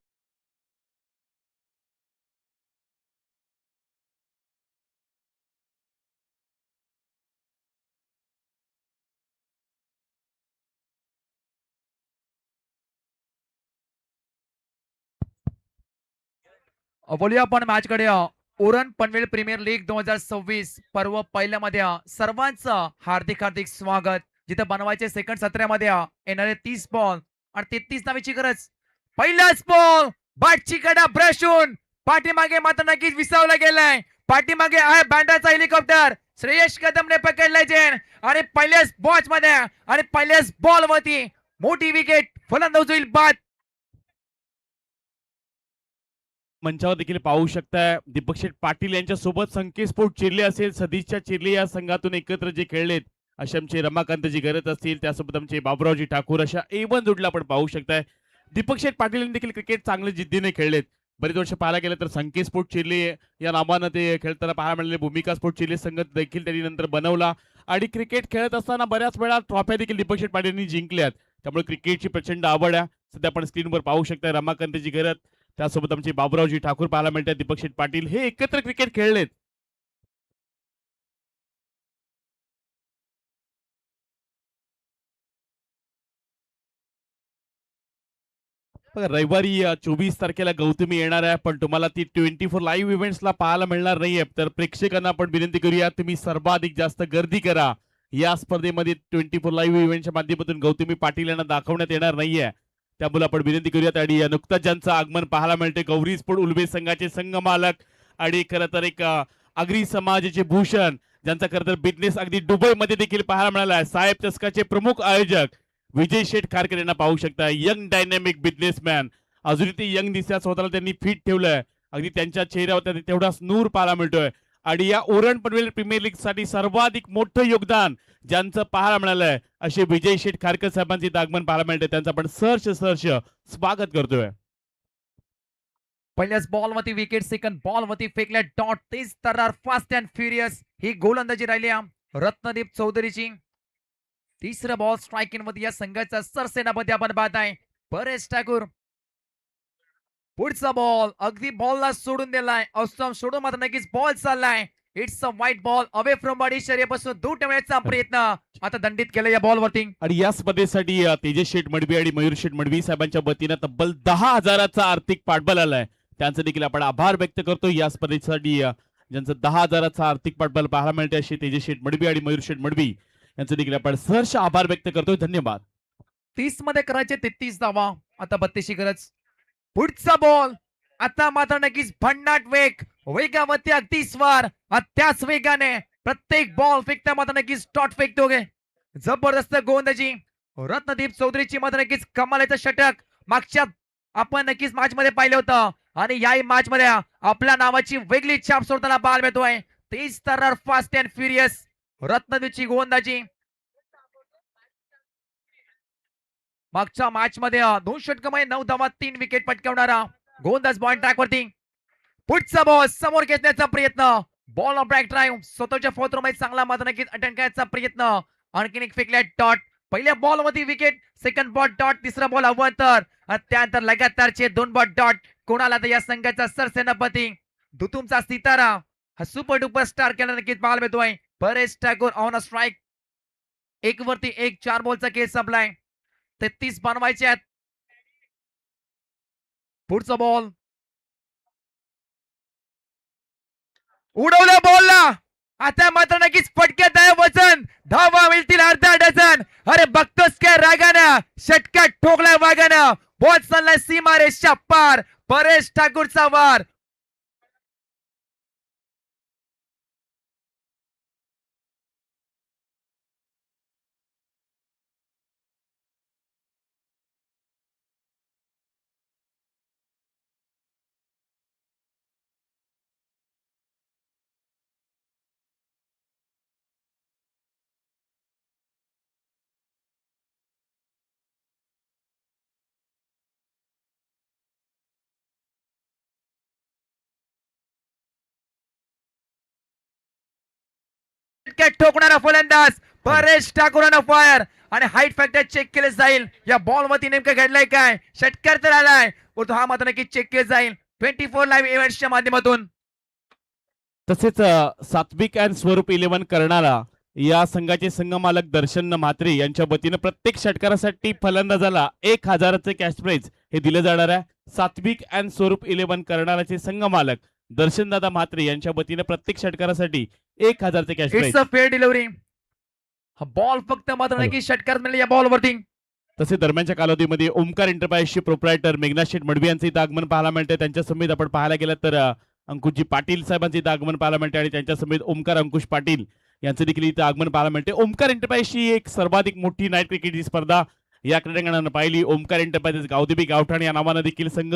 बोलूया आपण मॅच कडे उरण पनवेल प्रीमियर लीग 2026 पर्व पहिल्यामध्ये सर्वांचं हार्दिक हार्दिक स्वागत. जिथे बनवायचे सेकंड सत्रामध्ये येणारे 30 बॉल आणि 33 धावेची गरज. पहिलाच बॉल बॅटची कडा ब्रश होऊन पाठीमागे मात्र नक्कीच विसावला गेलाय. पाठीमागे आहे बँडाचा हेलिकॉप्टर श्रेयश कदमने पकडलाय जेन आणि पहिल्याच बॉच मध्ये आणि पहिल्याच बॉल वरती मोठी विकेट फलंदाज होईल बाद. मंचावर देखील पाहू शकताय दीपक शेठ पाटील यांच्या सोबत संकेतस्फोट चिरले असेल, सदिच्छा चिरले या संघातून एकत्र जे खेळलेत असे आमचे रमाकांतजी गरज असतील, त्यासोबत आमचे बाबुरावजी ठाकूर अशा A1 जोडला आपण पाहू शकताय. दीपक शेठ पाटील यांनी देखील क्रिकेट चांगले जिद्दीने खेळलेत. बरेच वर्ष पाहायला गेलं तर संकेतस्फोट चिरले या नावानं ते खेळताना पाहायला मिळाले. भूमिका स्फोट चिरले संघ देखील त्यांनी नंतर बनवला आणि क्रिकेट खेळत असताना बऱ्याच वेळा ट्रॉफ्या देखील दीपक शेठ पाटील यांनी जिंकल्यात. त्यामुळे क्रिकेटची प्रचंड आवड आहे. सध्या आपण स्क्रीनवर पाहू शकताय रमाकांतजी गरज, त्यासोबत आमचे बाबुरावजी ठाकूर पाहायला मिळतात. दीपक शेठ पाटील हे एकत्र क्रिकेट खेळलेत. बघा, रविवारी 24 तारखेला गौतमी येणार आहे, पण तुम्हाला ती 24 लाईव्ह इव्हेंट्सला पाहायला मिळणार नाहीये. तर प्रेक्षकांना आपण विनंती करूया, तुम्ही सर्वाधिक जास्त गर्दी करा. या स्पर्धेमध्ये 24 लाईव्ह इव्हेंटच्या माध्यमातून गौतमी पाटील यांना दाखवण्यात येणार नाहीये. त्यामुळे आपण विनंती करूयात. आणि नुकताच ज्यांचं आगमन पाहायला मिळते गौरी स्पोर्ट उलवे संघाचे संघ मालक आणि खरं तर एक आगरी समाजाचे भूषण, ज्यांचा खरं तर बिझनेस अगदी दुबईमध्ये देखील पाहायला मिळाला आहे, साहेब चषकाचे प्रमुख आयोजक विजय शेठ खारकर यांना पाहू शकता. यंग डायनॅमिक बिझनेसमॅन, अजूनही ते यंग दिसतात, स्वतःला त्यांनी फिट ठेवलंय. अगदी त्यांच्या चेहऱ्यावर तेवढाच नूर पाहायला मिळतोय. आणि या उरण पनवेल प्रीमियर लीग साठी सर्वाधिक मोठं योगदान ज्यांचं पाहायला मिळालंय असे विजय शेठ खारकर साहेबांचे आगमन पाहायला मिळते. त्यांचं आपण सहर्ष स्वागत करतोय. पहिल्याच बॉल वरती विकेट, सेकंड बॉल वरती फेकल्या डॉट. तेच तर्रार फास्ट अँड फ्युरियस ही गोलंदाजी राहिली रत्नदीप चौधरीची. तिसरा बॉल स्ट्राइक इन मध्ये या संघाचा सरसेनापती आपण पाहत आहे परेश ठाकूर. पुढचा बॉल अगदी बॉलला सोडून दिलाय, ऑस्टम सोडून मात्र नक्कीच बॉल चाललाय. It's a white ball away from body, शरीरापासून दूर ठेवण्याचा प्रयत्न आता दंडित केला या बॉल वरती. आणि या स्पर्धेसाठी तेजस शेठ मडवी आणि मयूर शेठ मडवी साहेबांच्या वतीनं तब्बल 10,000चा आर्थिक पाठबळ आलाय. त्यांचं देखील आपण आभार व्यक्त करतो. या स्पर्धेसाठी ज्यांचं 10,000चा आर्थिक पाठबळ पाहायला मिळते असे तेजस शेठ मडवी आणि मयूर शेठ मडवी यांचं देखील आपण सहर्ष आभार व्यक्त करतोय. धन्यवाद. 30 मध्ये करायचे 33 धावा, आता 32ची गरज. पुढचा बॉल आता मात्र नक्कीच भन्नाट वेग, वेगावरती अगदी स्वार. त्याच वेगाने प्रत्येक बॉल फेकता मात्र नक्कीच डॉट फेकतोय. जबरदस्त गोलंदाजी रत्नदीप चौधरीची मात्र नक्कीच कमालीचं षटक मागच्या आपण नक्कीच मॅच मध्ये पाहिलं होतं आणि याही मॅच मध्ये आपल्या नावाची वेगळी छाप सोडताना पाहायला मिळतोय. तेच तर्रार फास्ट अँड फ्युरियस रत्नदीपची गोलंदाजी. मागच्या मॅच मध्ये 2 षटकामध्ये 9 धावा 3 विकेट पटकावणारा गोलंदाज बॉल ट्रॅक वरती. पुढचा बॉल समोर घेण्याचा प्रयत्न, बॉल ऑफ बॅक ड्राईव्ह स्वतःच्या फोर्थ मध्ये चांगला मात्र नक्कीच अटेंड करायचा प्रयत्न. आणखीन एक फेकल्या डॉट, पहिल्या बॉल मध्ये विकेट, सेकंड बॉल डॉट, तिसरा बॉल अवंतर आणि त्यानंतर लगातारचे 2 बॉल डॉट. कोणाला तर या संघाचा सरसेनापती दुतुमचा सितारा हा सुपर डुपर स्टार केला नक्कीच पाहायला मिळतोय. Paresh Thakur on a strike, 1 वरती 1, 4 बॉलचा खेळ संपलाय. 33 बनवायचे आहेत. पुढचा बॉल उडवलं बॉलला, आता मात्र नक्कीच फटक्यात आहे वजन, धावा मिळतील अर्धा डझन. अरे बघतोस काय रागानं, षटकात ठोकलाय वागानं, बॉल चाललाय सीमा रेषा पार. परेश ठाकूरचा वार, षटकात ठोकणारा फलंदाज परेश ठाकूरांना फायर आणि हाईट फॅक्टर चेक केले जाईल. या बॉल मध्ये नेमकं घडलंय काय, षटकार तर आलाय परंतु हा मात्र नक्की चेक केला जाईल 24 लाईव्ह इव्हेंट्सच्या माध्यमातून. तसेच सात्विक अँड स्वरूप 11 करणारा या संघाचे संघमालक दर्शन म्हात्रे यांच्या वतीनं प्रत्येक षटकारासाठी फलंदाजाला 1000चे कॅश प्राइज हे दिले जाणार आहे. सात्विक अँड स्वरूप 11 करणाराचे संघमालक दर्शनदादा म्हात्रे यांच्या वतीनं प्रत्येक षटकारासाठी 1000चे cash prize. It's a fair delivery. हा बॉल फक्त मात्र नक्की षटकार मिळाले या बॉल वरती. तसे दरम्यानच्या कालावधीमध्ये ओमकार एंटरप्राइजचे प्रोप्रायटर मेघनाथ शेठ मडवी यांचे इथं आगमन पाहायला मिळते. त्यांच्या समेत आपण पाहायला गेलं तर अंकुशजी पाटील साहेबांचे इथं आगमन पाहायला मिळते आणि त्यांच्या समेत ओमकार अंकुश पाटील यांचे देखील इथं आगमन पाहायला मिळते. ओमकार एंटरप्राइजची एक सर्वाधिक मोठी नाईट क्रिकेटची स्पर्धा या क्रीडांगणानं पाहिली. ओमकार एंटरप्राइजेस गावदेवी गावठाण या नावानं देखील संघ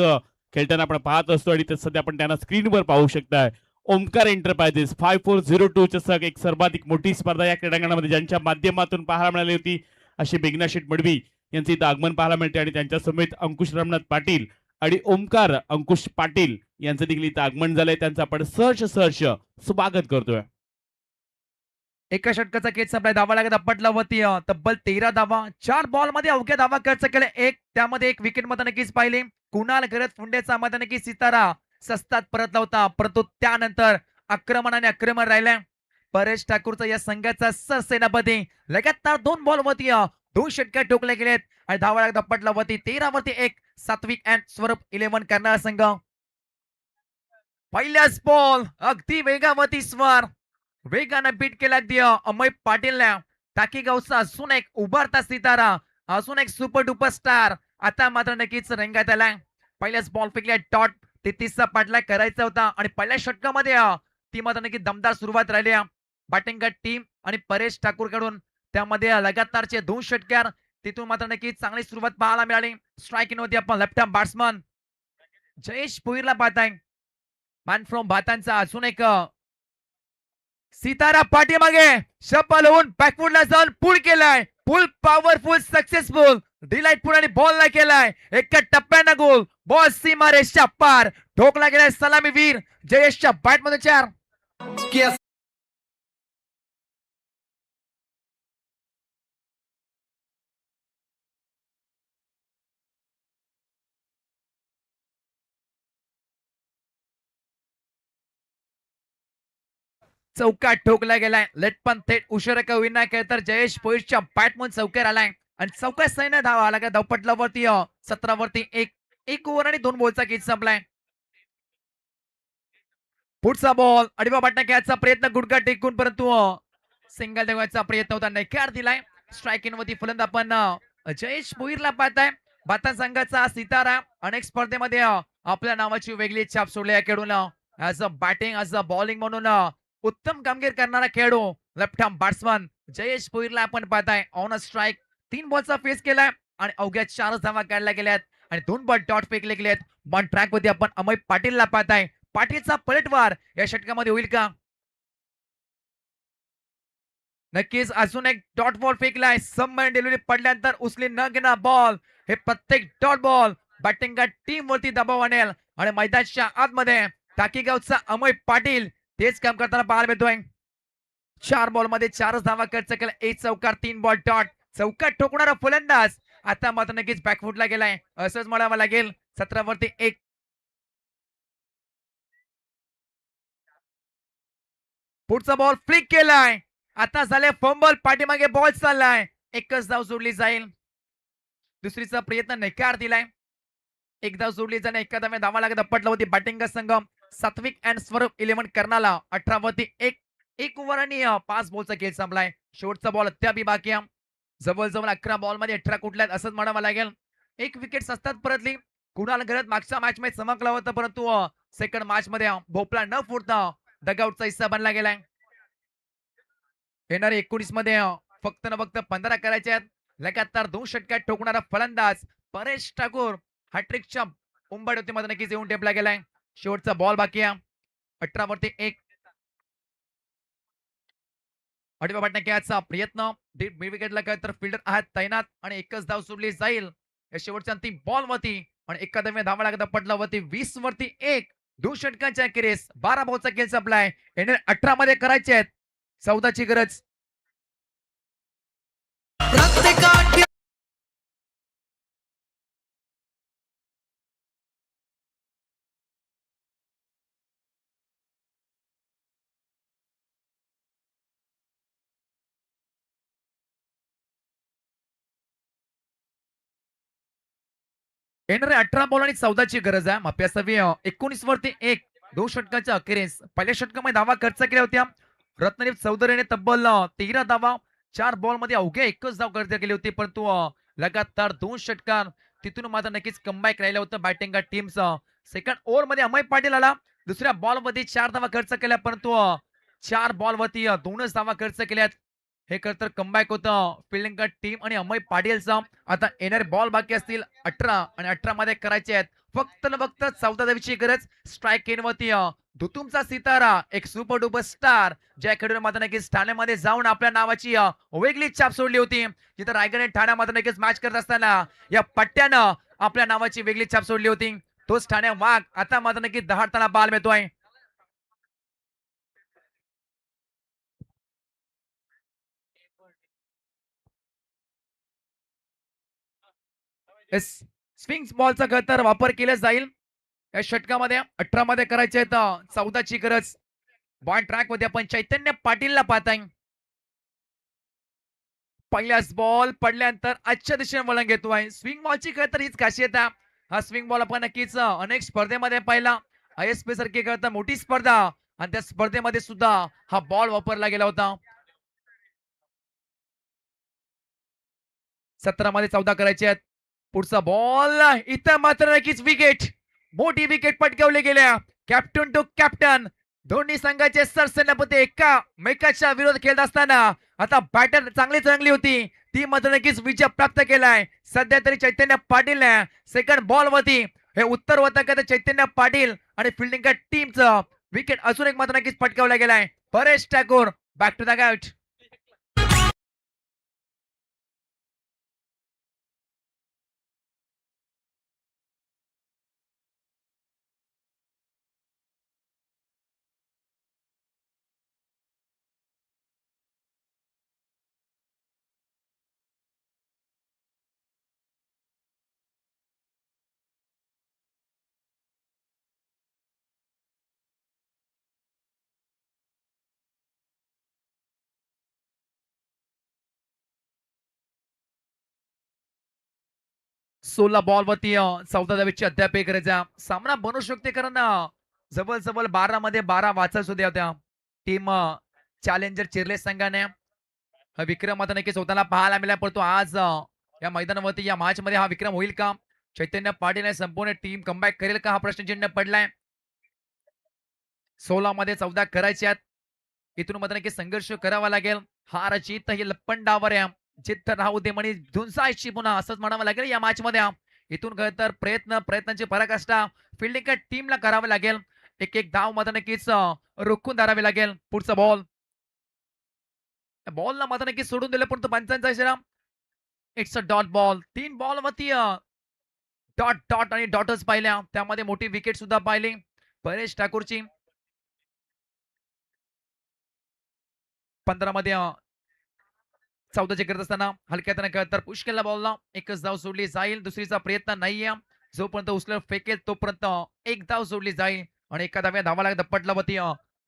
खेळताना आपण पाहत असतो आणि सध्या आपण त्यांना स्क्रीनवर पाहू शकताय. ओमकार एंटरप्राइजेस 5402 चषक एक सर्वाधिक मोठी स्पर्धा या क्रीडांगणामध्ये ज्यांच्या माध्यमातून पाहायला मिळाली होती अशी मेघनाथ शेठ मडवी यांचे इथं आगमन पाहायला मिळते आणि त्यांच्या समेत अंकुश रमनाथ पाटील आणि ओमकार अंकुश पाटील यांचं देखील इथं आगमन झालंय. त्यांचं आपण सहर्ष स्वागत करतोय. एका षटकाचा खेळ संपलाय. धावा लागत आपटला होती तब्बल 13 धावा, 4 बॉल मध्ये अवघ्या धावा खर्च केले, त्यामध्ये 1 विकेट मध्ये नक्कीच पाहिले. कुणाल गरज फुंडेचा मध्ये नक्कीच सितारा सस्तात परतला होता परंतु त्यानंतर आक्रमण राहिल्या. परेश ठाकूरचा या संघाचा सरसेनापती लगातार 2 बॉल वरती 2 षटकार ठोकले गेलेत आणि धावा लागत आपटला होती 13 वरती 1. सात्विक अँड स्वरूप 11 करणारा संघ. पहिल्याच बॉल अगदी वेगावरती स्वर, वेगानं बीट केला अगदी अमय पाटीलने. टाकीगावचा अजून एक उभारता सितारा, अजून एक सुपर डुपर स्टार आता मात्र नक्कीच रंगात आलाय. पहिल्याच बॉल फेकल्या डॉट, 33चा पाठलाग करायचा होता आणि पहिल्या षटकामध्ये ती मात्र नक्की दमदार सुरुवात राहिली बॅटिंग टीम आणि परेश ठाकूर कडून. त्यामध्ये लगातारचे 2 षटकार, तिथून मात्र नक्की चांगली सुरुवात पाहायला मिळाली. स्ट्राईक इन होती आपण लेफ्ट आर्म बॅट्समन जयेश भोईरला पाहताय. मॅन फ्रॉम भातांचा अजून एक सितारा पाठीमागे शपल होऊन बॅकवुडला जाऊन पुल केलाय. पुल पॉवरफुल सक्सेसफुल, डिलाइटफुल आणि बॉलला केलाय एका टप्प्यानं गोल. बॉल सीमा रेषा पार, ठोकला गेलाय सलामी वीर जयेशच्या बॅट मध्ये 4. चौकात ठोकला गेलाय. लेट पण थेट उशिरा का होईना काय तर जयेश भोईरच्या बॅट म्हणून चौकार आलाय आणि चौका सैन्य धावा आला का धावपटला वरती 17 वरती 1 ओव्हर आणि 2 बॉलचा खेळ संपलाय. पुढचा बॉल अडिबा बाटना घ्यायचा प्रयत्न, गुडघा टेकून परंतु सिंगल देवायचा प्रयत्न होता, नकार दिलाय. स्ट्राईक इन वरती फलंदाज आपण जयेश भोईरला पाहताय. भाता संघाचा सितारा अनेक स्पर्धेमध्ये आपल्या नावाची वेगळी छाप सोडली आहे. खेळून as a batting as a bowling म्हणून उत्तम कामगिरी करणारा खेळाडू लेफ्ट आर्म बॅट्समन जयेश भोईरला आपण पाहताय. ऑन अ स्ट्राईक 3 बॉलचा फेस केलाय आणि अवघ्या 4 धावा काढल्या गेल्यात आणि 2 बॉल डॉट फेकले गेलेत. बॉल ट्रॅक वरती आपण अमय पाटीलला पाहताय. पाटीलचा पलटवार या षटकामध्ये होईल का? नक्कीच अजून एक डॉट बॉल फेकलाय. सबमरीन डिलिव्हरी पडल्यानंतर उचली न घेणार बॉल, हे प्रत्येक डॉट बॉल बॅटिंग टीम वरती दबाव आणेल आणि मैदानाच्या आतमध्ये टाकीगावचा अमय पाटील तेच काम करताना पाहायला मिळतोय. 4 बॉल मध्ये 4च धावा खर्च केला. 1 चौकार 3 बॉल डॉट. चौकात ठोकणारा फलंदाज आता मात्र नक्कीच बॅकफुटला गेलाय असंच म्हणावं लागेल. 17 वरती 1. पुढचा बॉल फ्लिक केलाय. आता झाले फंबल. पाठीमागे बॉल चाललाय. एकच धाव सोडली जाईल. दुसरीचा प्रयत्न नकार दिलाय. एक धाव सोडली जाणे. एका धाव्या धावा लागत आपटला होती बॅटिंग संघ. सात्विक अँड स्वरूप 11 कर्नाला. 18 वरती 1 ओव्हर आणि 5 बॉलचा खेळ संपलाय. शेवटचा बॉल अद्याप बाकी आहे. जवळजवळ 11 बॉल मध्ये 18 कुठल्यात असंच म्हणावं लागेल. 1 विकेट सस्तात परतली. कुणाल घरात मागच्या मॅच मध्ये चमकला होता परंतु सेकंड मॅच मध्ये भोपळा न फुटता डगआउटचा हिस्सा बनला गेलाय. येणारे 19 मध्ये फक्त न फक्त 15 करायचे आहेत. लगातार 2 षटकात ठोकणारा फलंदाज परेश ठाकूर हॅट्रिकच्या उंबरठ्यामध्ये नक्कीच येऊन टेपला गेलाय. शेवटचा बॉल बाकी आहे. 18 वरती 1. आठव्या बटण्याचा प्रयत्न मिड विकेटला काय तर फिल्डर आहात तैनात आणि एकच धाव सोडली जाईल या शेवटच्या अंतिम बॉल वरती. आणि एकादव्या धावा लागत पडला वरती 20 वरती 1. 2 षटकांच्या अखेरीस 12 बॉलचा खेळ संपलाय. येणारे 18 मध्ये करायचे आहेत. 14ची गरज. येणारे 18 बॉल आणि 14ची गरज आहे. माप्यासवी 19 वरती 1. 2 षटकांच्या अखेरीस पहिल्या षटकामध्ये धावा खर्च केल्या होत्या. रत्नदीप चौधरीने तब्बल 13 धावा 4 बॉल मध्ये अवघ्या एकच धाव खर्च केली होती परंतु लगातार 2 षटकार तिथून मात्र नक्कीच कमबॅक राहिलं होतं बॅटिंग टीमचं. सेकंड ओव्हर मध्ये अमय पाटील आला. दुसऱ्या बॉल मध्ये 4 धावा खर्च केल्या परंतु 4 बॉल वरती 2च धावा खर्च केल्यात. हे तर कमबॅक होतं फिल्डिंग टीम आणि अमय पाटीलचं. आता येणारे बॉल बाकी असतील 18 आणि 18 मध्ये करायचे आहेत फक्त न फक्त 14 धावेची गरज. स्ट्राईक इन वरती धुतुमचा सितारा एक सुपर डुपर स्टार ज्या खेळून मात्र नक्कीच ठाण्यामध्ये जाऊन आपल्या नावाची वेगळी छाप सोडली होती. जिथे रायगड आणि ठाणा मात्र नक्कीच मॅच करत असताना या पट्ट्यानं आपल्या नावाची वेगळी छाप सोडली होती. तोच ठाण्या वाघ आता मात्र नक्कीच दहाडताना बाल मिळतोय. स्विंग्स बॉलचा खतर वापर केला जाईल या षटकामध्ये. 18 मध्ये करायचे आहेत 14ची गरज. बॉल ट्रॅक मध्ये आपण चैतन्य पाटीलला पाहताय. पहिल्याच बॉल पडल्यानंतर आजच्या दिशेने वळण घेतोय. स्विंग बॉलची खतर हीच खासियत आहे. हा स्विंग बॉल आपण नक्कीच अनेक स्पर्धेमध्ये पाहिला. ISP सारखी करता मोठी स्पर्धा आणि त्या स्पर्धेमध्ये सुद्धा हा बॉल वापरला गेला होता. 17 मध्ये 14 करायचे आहेत. पुढचा बॉल इथं मात्र नक्कीच विकेट. मोठी विकेट पटकावली गेल्या. कॅप्टन टू कॅप्टन दोन्ही संघाचे सरसेनापती एका मेकाच्या विरोध खेळत असताना आता बॅटर चांगली चांगली होती ती मात्र नक्कीच विजय प्राप्त केलाय. सध्या तरी चैतन्य पाटील सेकंड बॉल वरती हे उत्तर होता का चैतन्य पाटील आणि फिल्डिंग टीमचं विकेट अजून एक मात्र नक्कीच पटकावला गेलाय. Paresh Thakur back to the out. सोला बॉल वरती 14 धावेची अद्याप गरज आहे. सामना बनू शकते कारण जवळ 12 मध्ये 12 वाचा सुद्धा होत्या. टीम चॅलेंजर चिरले संघाने हा विक्रम आता नक्कीच होताना पाहायला मिळाला परंतु आज या मैदानावरती या मॅच मध्ये हा विक्रम होईल का? चैतन्य पाटील संपूर्ण टीम कमबॅक करेल का हा प्रश्नचिन्ह पडलाय. 16 मध्ये 14 करायचे आहेत. इथून मात्र नक्की संघर्ष करावा लागेल. हार जीत ही लप्पन डावर आहे. जित राहू दे म्हणे धुंसायची पुन्हा असंच म्हणावं लागेल या मॅच मध्ये. इथून खरं तर प्रयत्नांची पराकाष्ठा फिल्डिंग टीमला करावं लागेल. एक एक धाव मात्र नक्कीच रोखून धरावे लागेल. पुढचा बॉलला मात्र नक्कीच सोडून दिलं परंतु पंचांचा इशारा. It's a dot ball. 3 ball वरती डॉट डॉट आणि डॉटच पाहिल्या त्यामध्ये मोठी विकेट सुद्धा पाहिली. परेश ठाकूरची 15 मध्ये 14 करत असताना हलक्यात तर पुश केला बॉलला एकच धाव सोडली जाईल दुसरीचा प्रयत्न नाहीये जोपर्यंत उचल फेकेल तोपर्यंत एक धाव सोडली जाईल आणि एका धाव्या धावाला दप्पटला होती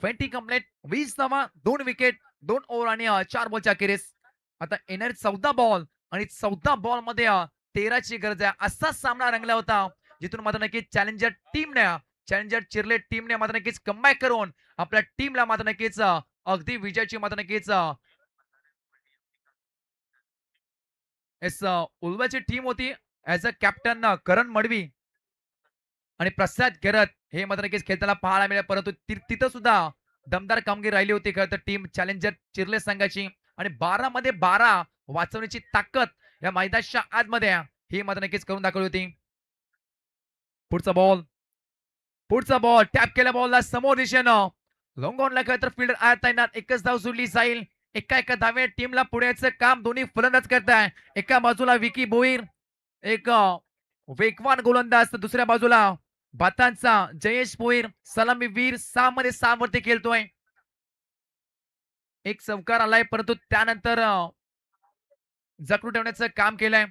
20 कंप्लीट 20 धावा 2 विकेट 2 ओव्हर आणि 4 बॉलच्या अखेरीस आता येणारे 14 बॉल आणि 14 बॉल मध्ये 13 ची गरज आहे असा सामना रंगला होता जिथून मात्र नक्कीच चॅलेंजर चिरले टीमने मात्र नक्कीच कमबॅक करून आपल्या टीमला मात्र नक्कीच अगदी विजयाची मात्र नक्कीच उल्व्याची टीम होती ऍज अ कॅप्टन करण मडवी आणि प्रसाद गरत हे मात्र नक्कीच खेळताना पाहायला मिळाले परंतु तिथं सुद्धा दमदार कामगिरी राहिली होती खरं तर टीम चॅलेंजर चिरले संघाची आणि 12 मध्ये 12 वाचवण्याची ताकद या मैदानाच्या आतमध्ये ही मात्र नक्कीच करून दाखवली होती पुढचा बॉल टॅप केल्या बॉलला समोर दिशेनं लॉंग ऑनला खरं तर फिल्डर आत येणार एकच धाव सोडली जाईल एका धावे टीमला पुढेचं काम दोन्ही फलंदाज करताय एका बाजूला विकी भोईर एक वेगवान गोलंदाज तर दुसऱ्या बाजूला भातांचा जयेश भोईर सलामीवीर 6 मध्ये 6 वरती खेळतोय एक चौकार आलाय परंतु त्यानंतर जखडून ठेवण्याचं काम केलंय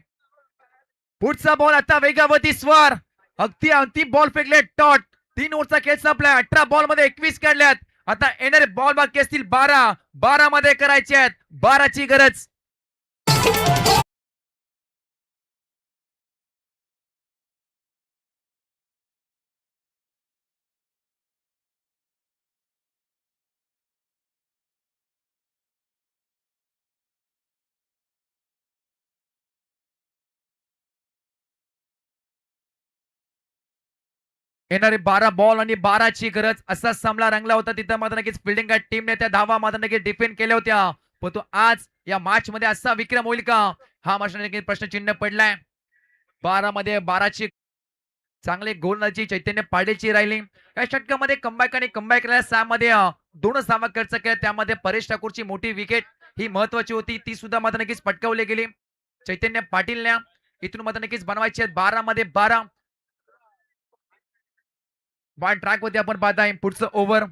पुढचा बॉल आता वेगावरती स्वर अगदी अंतिम बॉल फेकले टॉट 3 ओव्हरचा खेळ संपलाय 18 बॉल मध्ये 21 काढल्यात आता येणारे बॉल बाकी असतील 12 मध्ये करायचे आहेत 12 ची गरज येणारे 12 बॉल आणि 12 ची गरज असा सामना रंगला होता तिथं मात्र नक्कीच फिल्डिंग टीमने त्या धावा मात्र नक्कीच डिफेंड केल्या होत्या पण तो आज या मॅच मध्ये असा विक्रम होईल का हा मात्र नक्कीच प्रश्नचिन्ह पडलाय 12 मध्ये 12 ची चांगले गोलंदाजी चैतन्य पाडेची राहिली या षटकामध्ये कमबॅक केल्या 6 मध्ये 2 धावा खर्च केल्या त्यामध्ये परेश ठाकूरची मोठी विकेट ही महत्वाची होती ती सुद्धा मात्र नक्कीच पटकावली गेली चैतन्य पाटीलने इथून मात्र नक्कीच बनवायची 12 मध्ये 12 वन ट्रॅक वरती आपण पाहताय पुढचं ओव्हर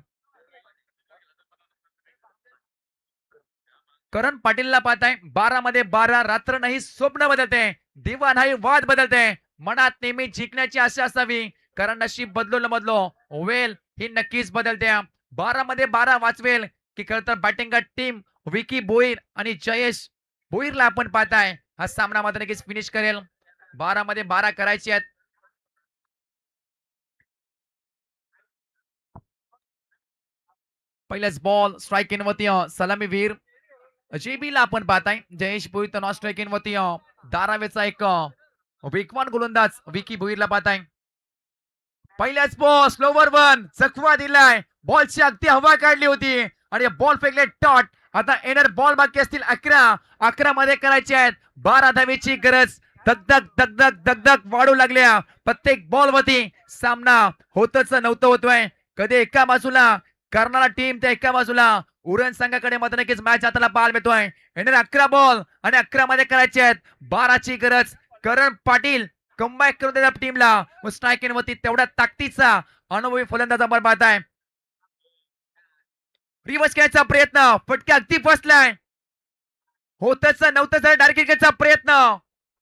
करण पाटीलला पाहताय 12 मध्ये 12 रात्र नाही स्वप्न बदलते दिवा नाही वाद बदलते मनात नेहमी जिंकण्याची आशा असावी कारण नशीब बदलो वेल ही नक्कीच बदलते 12 मध्ये 12 वाचवेल की खरं तर बॅटिंग टीम विकी बोईर आणि जयेश बोईरला आपण पाहताय हा सामना मात्र नक्कीच फिनिश करेल 12 मध्ये 12 करायचे आहेत पहिलाच बॉल स्ट्राइक इन वरती सलामीवीर जेबीला आपण पाहताय जयेश भोईर तर नॉन स्ट्राइक इन वरती धारावेचा एक वेगवान गोलंदाज विकी भोईरला पाहताय पहिल्याच बॉल स्लोवर वन चकवा दिलाय बॉलची अगदी हवा काढली होती आणि बॉल फेकले टॉट आता येणार बॉल बाकी असतील 11 मध्ये करायचे आहेत 12 धावेची गरज दगदग वाढू लागल्या प्रत्येक बॉल वरती सामना होतच नव्हतं होतोय कधी एका बाजूला करणारा टीम त्या एका बाजूला उरण संघाकडे मात्र नक्कीच मॅच हाताला पाहायला मिळतोय येणारे 11 बॉल आणि 11 मध्ये करायचे आहेत 12 ची गरज करण पाटील कमबॅक करून देतात टीमला स्ट्राइक इन वरती तेवढ्या ताकदीचा अनुभवी फलंदाज आपण पाहताय रिवर्स घ्यायचा प्रयत्न फटका अगदी फसलाय होतच नव्हतं डायरेक्ट प्रयत्न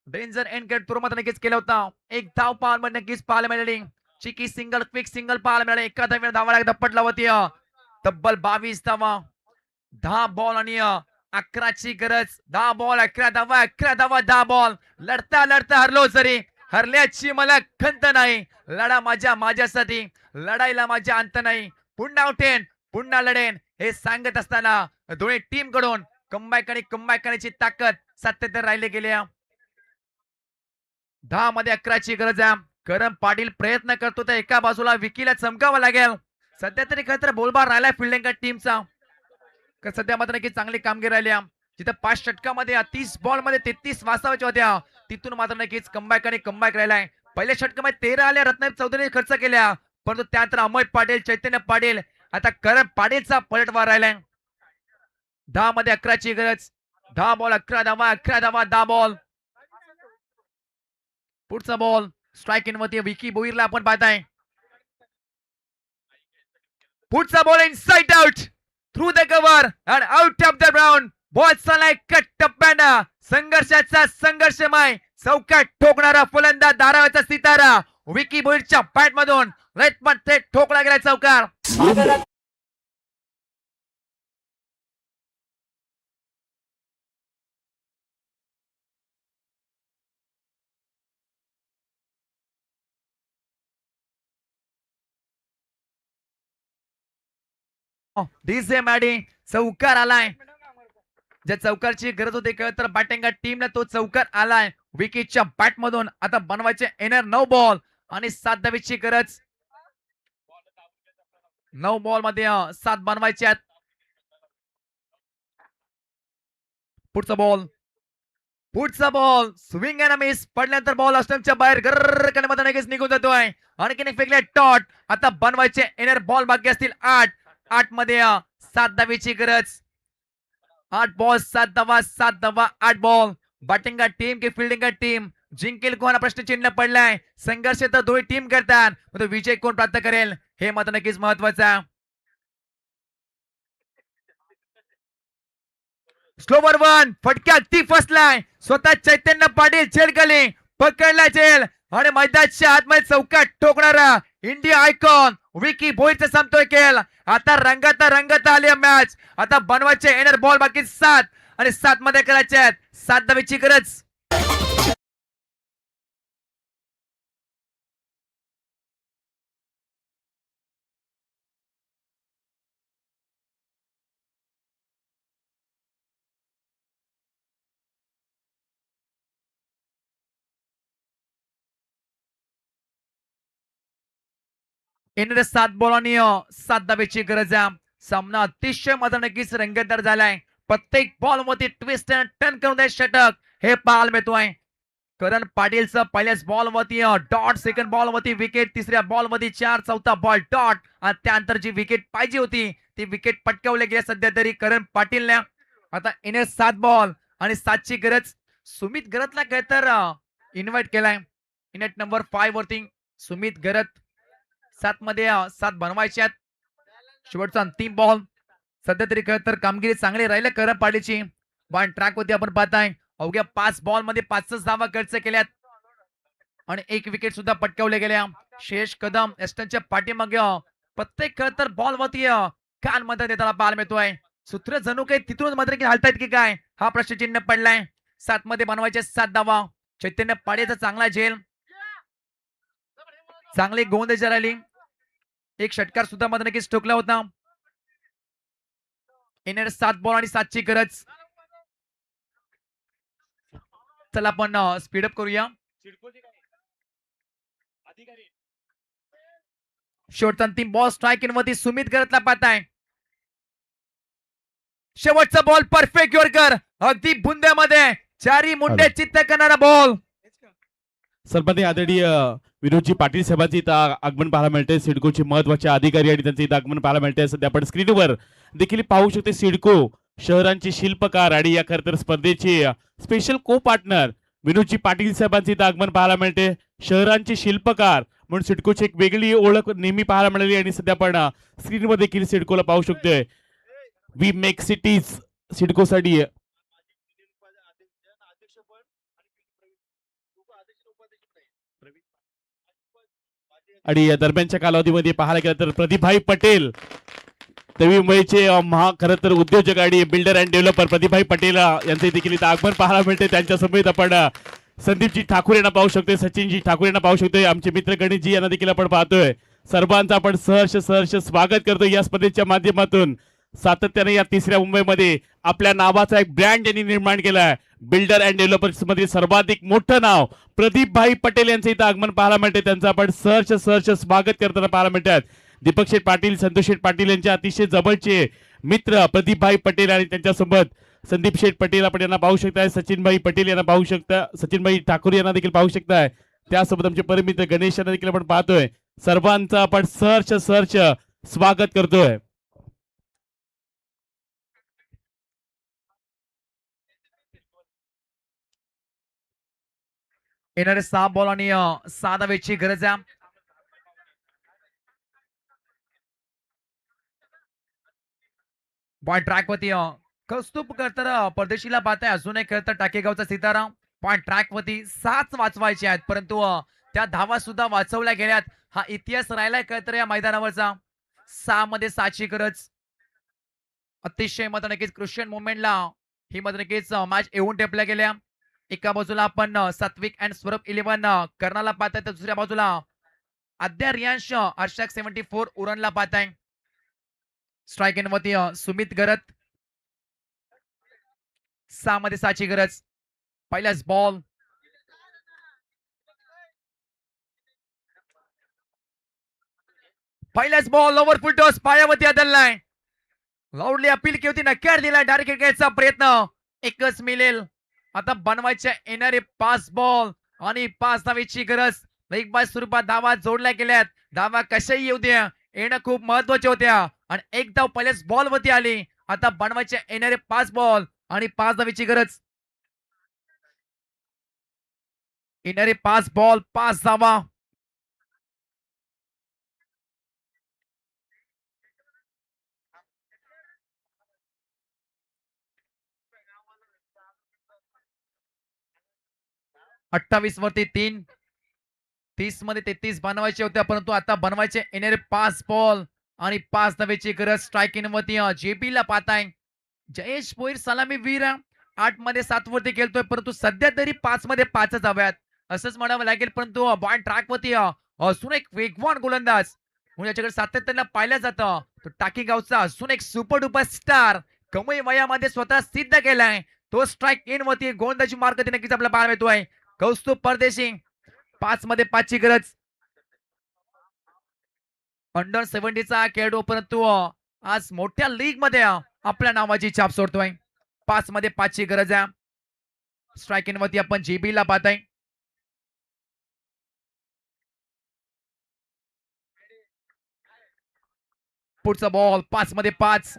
डेंजर एंड गेट थ्रो मात्र नक्कीच केला होता एक धाव पाहायला नक्कीच पाहायला मिळाली चिकी सिंगल क्विक सिंगल पाहायला मिळाले एका धाव्याने धावाला धप्पटला होती तब्बल 22 धावा 10 बॉल आणि 11 ची गरज 10 बॉल 11 धावा 11 धावा 10 बॉल लढता हरलो जरी हरल्याची मला खंत नाही लढा माझ्यासाठी लढाईला माझ्या अंत नाही पुन्हा उठेन पुन्हा लढेन हे सांगत असताना दोन्ही टीम कडून कमबॅक करण्याची ताकद सातत्याने राहिले गेले 10 मध्ये 11 ची गरज आहे करण पाटील प्रयत्न करतो तर एका बाजूला विकीला चमकावं लागेल सध्या तरी खरं तर बोलबार राहिलाय फिल्डिंग टीमचा सध्या मात्र नक्की चांगली कामगिरी राहिली जिथे 5 षटकामध्ये 30 बॉल मध्ये 33 वाचवायच्या होत्या तिथून मात्र नक्कीच कमबॅक राहिलाय पहिल्या षटकामध्ये 13 आल्या रत्नागिरी चौधरी खर्च केल्या परंतु त्यानंतर अमोल पाटील चैतन्य पाटील आता करण पाटीलचा पलटवार राहिलाय 10 मध्ये 11 ची गरज 10 बॉल 11 धावा 10 बॉल पुढचा बॉल स्ट्राइक इन वरती विकी बोईरला आपण पाहताय पुढचा ball inside out through the cover and out of the ground. Ball चाललाय कट टप्प्यानं. संघर्षाचा संघर्षमय चौकात ठोकणारा फलंदाज धाराव्याचा सितारा विकी भोईरच्या बॅट मधून मध्ये ठोकला गेला चौकार. डीजे मॅडी चौकार आलाय. ज्या चौकारची गरज होती कळ तर बॅटिंग टीमला तो चौकार आलाय विकीच्या बॅट मधून. आता बनवायचे एनर 9 बॉल आणि 7 धावेची गरज. 9 बॉल मध्ये 7 बनवायचे आहेत. पुढचा बॉल स्विंग अँड मिस पडल्यानंतर बॉल अस्टमच्या बाहेर गर्र मध्ये लगेच निघून जातोय. आणखीन एक फेकले टॉट. आता बनवायचे एनर बॉल बाकी असतील 8 मध्ये 7 धावेची गरज. 8 बॉल 7 धावा 7 धावा 8 बॉल. बॅटिंग का टीम की फिल्डिंग का टीम जिंकेल कोण हा प्रश्न चिन्ह पडलाय. संघर्ष तर दोन्ही टीम करतात पण तो विजय कोण प्राप्त करेल हे मात्र नक्कीच महत्वाचा. स्लोवर वन फटका अगदी फसलाय. स्वतः चैतन्य पाटील झेल गली पकडला झेल आणि मैदानाच्या आतमध्ये चौकात ठोकणारा इंडिया आयकॉन विकी भोईरचा संपतोय खेळ. आता रंगात आली मॅच. आता बनवायचे एनर बॉल बाकी 7 आणि 7 मध्ये करायचे आहेत 7 धावेची गरज. एनर 7 बॉल आणि 7 धावेची गरज आहे. सामना अतिशय मात्र नक्कीच रंगतदार झालाय. प्रत्येक बॉल मध्ये ट्विस्ट अँड टर्न करून द्या षटक हे पाहायला मिळतोय. करण पाटीलचं पहिल्याच बॉल वरती डॉट, सेकंड बॉल वरती विकेट, तिसऱ्या बॉल मध्ये 4, चौथा बॉल डॉट आणि त्यानंतर जी विकेट पाहिजे होती ती विकेट पटकावली गेली सध्या तरी करण पाटीलने. आता एनर 7 बॉल आणि 7 ची गरज. सुमित गरतला काय तर इन्व्हाइट केलाय इनेट नंबर 5 वरती. सुमित गरत 7 मध्ये 7 बनवायचे आहेत. शेवटचा अंतिम बॉल. सध्या तरी खरं तर कामगिरी चांगली राहिली करण पाटीलची. वन ट्रॅक होती आपण पाहताय. अवघ्या 5 बॉल मध्ये 5 धावा खर्च केल्यात आणि 1 विकेट सुद्धा पटकावल्या गेल्या. शेष कदम एस्टनच्या पाठीमागे प्रत्येक खरं तर बॉल वरती कान मध्ये देताना पाहायला मिळतोय. सूत्र जणू काही तिथूनच मात्र की हालतायत की काय हा प्रश्नचिन्ह पडलाय. 7 मध्ये बनवायचे 7 धावा. चैतन्य पाटीलचा चांगला झेल, चांगली गोंद राहिली. एक षटकार सुद्धा मात्र नक्कीच ठोकला होता. एनर 7 बॉल आणि 7 ची गरज. चला आपण स्पीडअप करूया. शेवटचा अंतिम बॉल स्ट्राइक इन वरती सुमित गरतला पाहताय. शेवटचा बॉल परफेक्ट यॉर्कर अगदी बुंद्यामध्ये चारी मुंडे चित्त करणारा बॉल. सर्वांनी आदरणीय विनोदजी पाटील साहेबांचे इथं आगमन पाहायला मिळते. सिडकोचे महत्वाचे अधिकारी आणि त्यांचे इथं आगमन पाहायला मिळते. सध्या आपण स्क्रीनवर देखील पाहू शकते. सिडको शहरांचे शिल्पकार आणि या खरं तर स्पर्धेचे स्पेशल को पार्टनर विनोदजी पाटील साहेबांचे इथं आगमन पाहायला मिळते. शहरांचे शिल्पकार म्हणून सिडकोची एक वेगळी ओळख नेहमी पाहायला मिळाली आणि सध्या आपण स्क्रीनवर देखील सिडकोला पाहू शकतोय. वी मेक सिटीज सिडकोसाठी आणि या दरम्यानच्या कालावधीमध्ये पाहायला गेलं तर प्रदीपभाई पटेल नवी मुंबईचे खरं तर उद्योजक आणि builder and developer Pradeepbhai Patel यांचे देखील इथं आगमन पाहायला मिळते. त्यांच्या समेत आपण संदीपजी ठाकूर यांना पाहू शकतोय, सचिनजी ठाकूर यांना पाहू शकतोय, आमचे मित्र गणेशजी यांना देखील आपण पाहतोय. सर्वांचं आपण सहर्ष स्वागत करतोय या स्पर्धेच्या माध्यमातून. सातत्याने या तिसऱ्या मुंबईमध्ये आपल्या नावाचा एक ब्रँड यांनी निर्माण केलाय. बिल्डर अँड डेव्हलपर्स मध्ये सर्वाधिक मोठं नाव प्रदीपभाई पटेल यांचं इथं आगमन पाहायला मिळते. त्यांचं आपण सहर्ष स्वागत करताना पाहायला मिळतात. दीपक शेठ पाटील, संतोष शेठ पाटील यांचे अतिशय जवळचे मित्र प्रदीपभाई पटेल आणि त्यांच्यासोबत संदीप शेठ पटेल आपण यांना पाहू शकताय. सचिनभाई पटेल यांना पाहू शकता, सचिनभाई ठाकूर यांना देखील पाहू शकताय. त्यासोबत आमचे परमित्र गणेश यांना देखील आपण पाहतोय. सर्वांचं आपण सहर्ष स्वागत करतोय. येणारे 6 बॉल आणि 6 धावेची गरज आहे. पॉइंट ट्रॅक वरती कौस्तुभ तर परदेशीला पाहत आहे. अजून एक खेळता टाकेगावचा सितारा. पॉइंट ट्रॅक वरती 7 वाचवायचे आहेत, परंतु त्या धावा सुद्धा वाचवल्या गेल्यात. हा इतिहास राहिलाय तर या मैदानावरचा. 6 मध्ये 6ची गरज. अतिशय मात्र नक्कीच क्रिश्चियन मुवमेंटला ही मात्र नक्कीच मॅच येऊन टेपल्या गेल्या. एका बाजूला आपण सात्विक अँड स्वरूप 11 कर्णाला पाहताय, तर दुसऱ्या बाजूला आद्या रियांश अर्षाक 74 उरणला पाहताय. स्ट्राईक इन वरती सुमित गरत. 6 मध्ये 6ची गरज. पहिलाच बॉल. पहिलाच बॉल लोवर फुल टॉस पायावरती आदललाय. लाऊडली अपील केली होती, नकार दिला. डायरेक्ट क्रिकेटचा प्रयत्न एकच मिळेल. आता बनवायच्या येणारे 5 बॉल आणि 5 धावेची गरज. एक बाय स्वरूपात धावा जोडल्या गेल्यात. धावा कशाही येऊ द्या, येणं खूप महत्वाचे होत्या आणि एक धाव पहिल्याच बॉल वरती आली. आता बनवायच्या येणारे 5 बॉल आणि 5 धावेची गरज. येणारे 5 बॉल 5 धावा. अठ्ठावीस वरती 3. 30 मध्ये 33 बनवायचे होते, परंतु आता बनवायचे येणारे 5 बॉल आणि 5 धावेची गरज. स्ट्राईक इन वरती जेपी ला पाहताय. जयेश भोईर सलामी वीर 8 मध्ये 7 वरती खेळतोय, परंतु सध्या तरी 5 मध्ये 5च हव्यात असंच म्हणावं लागेल. परंतु बॉल ट्रॅक वरती अजून एक वेगवान गोलंदाज म्हणून याच्याकडे सातत्यानं पाहिलं जातं. तो टाकी गावचा अजून एक सुपर डुपर स्टार कमी वयामध्ये स्वतः सिद्ध केलाय. तो स्ट्राईक इन वरती गोलंदाजी मार्ग नक्कीच आपल्याला पाहायला मिळतोय. कौस्तुभ परदेशी. 5 मध्ये 5ची गरज. अंडर 70चा खेळाडू, परंतु आज मोठ्या लीग मध्ये आपल्या नावाची छाप सोडतोय. 5 मध्ये 5ची गरज आहे. स्ट्राईक इन वरती आपण जेबी ला पाहताय. पुढचा बॉल 5 मध्ये 5.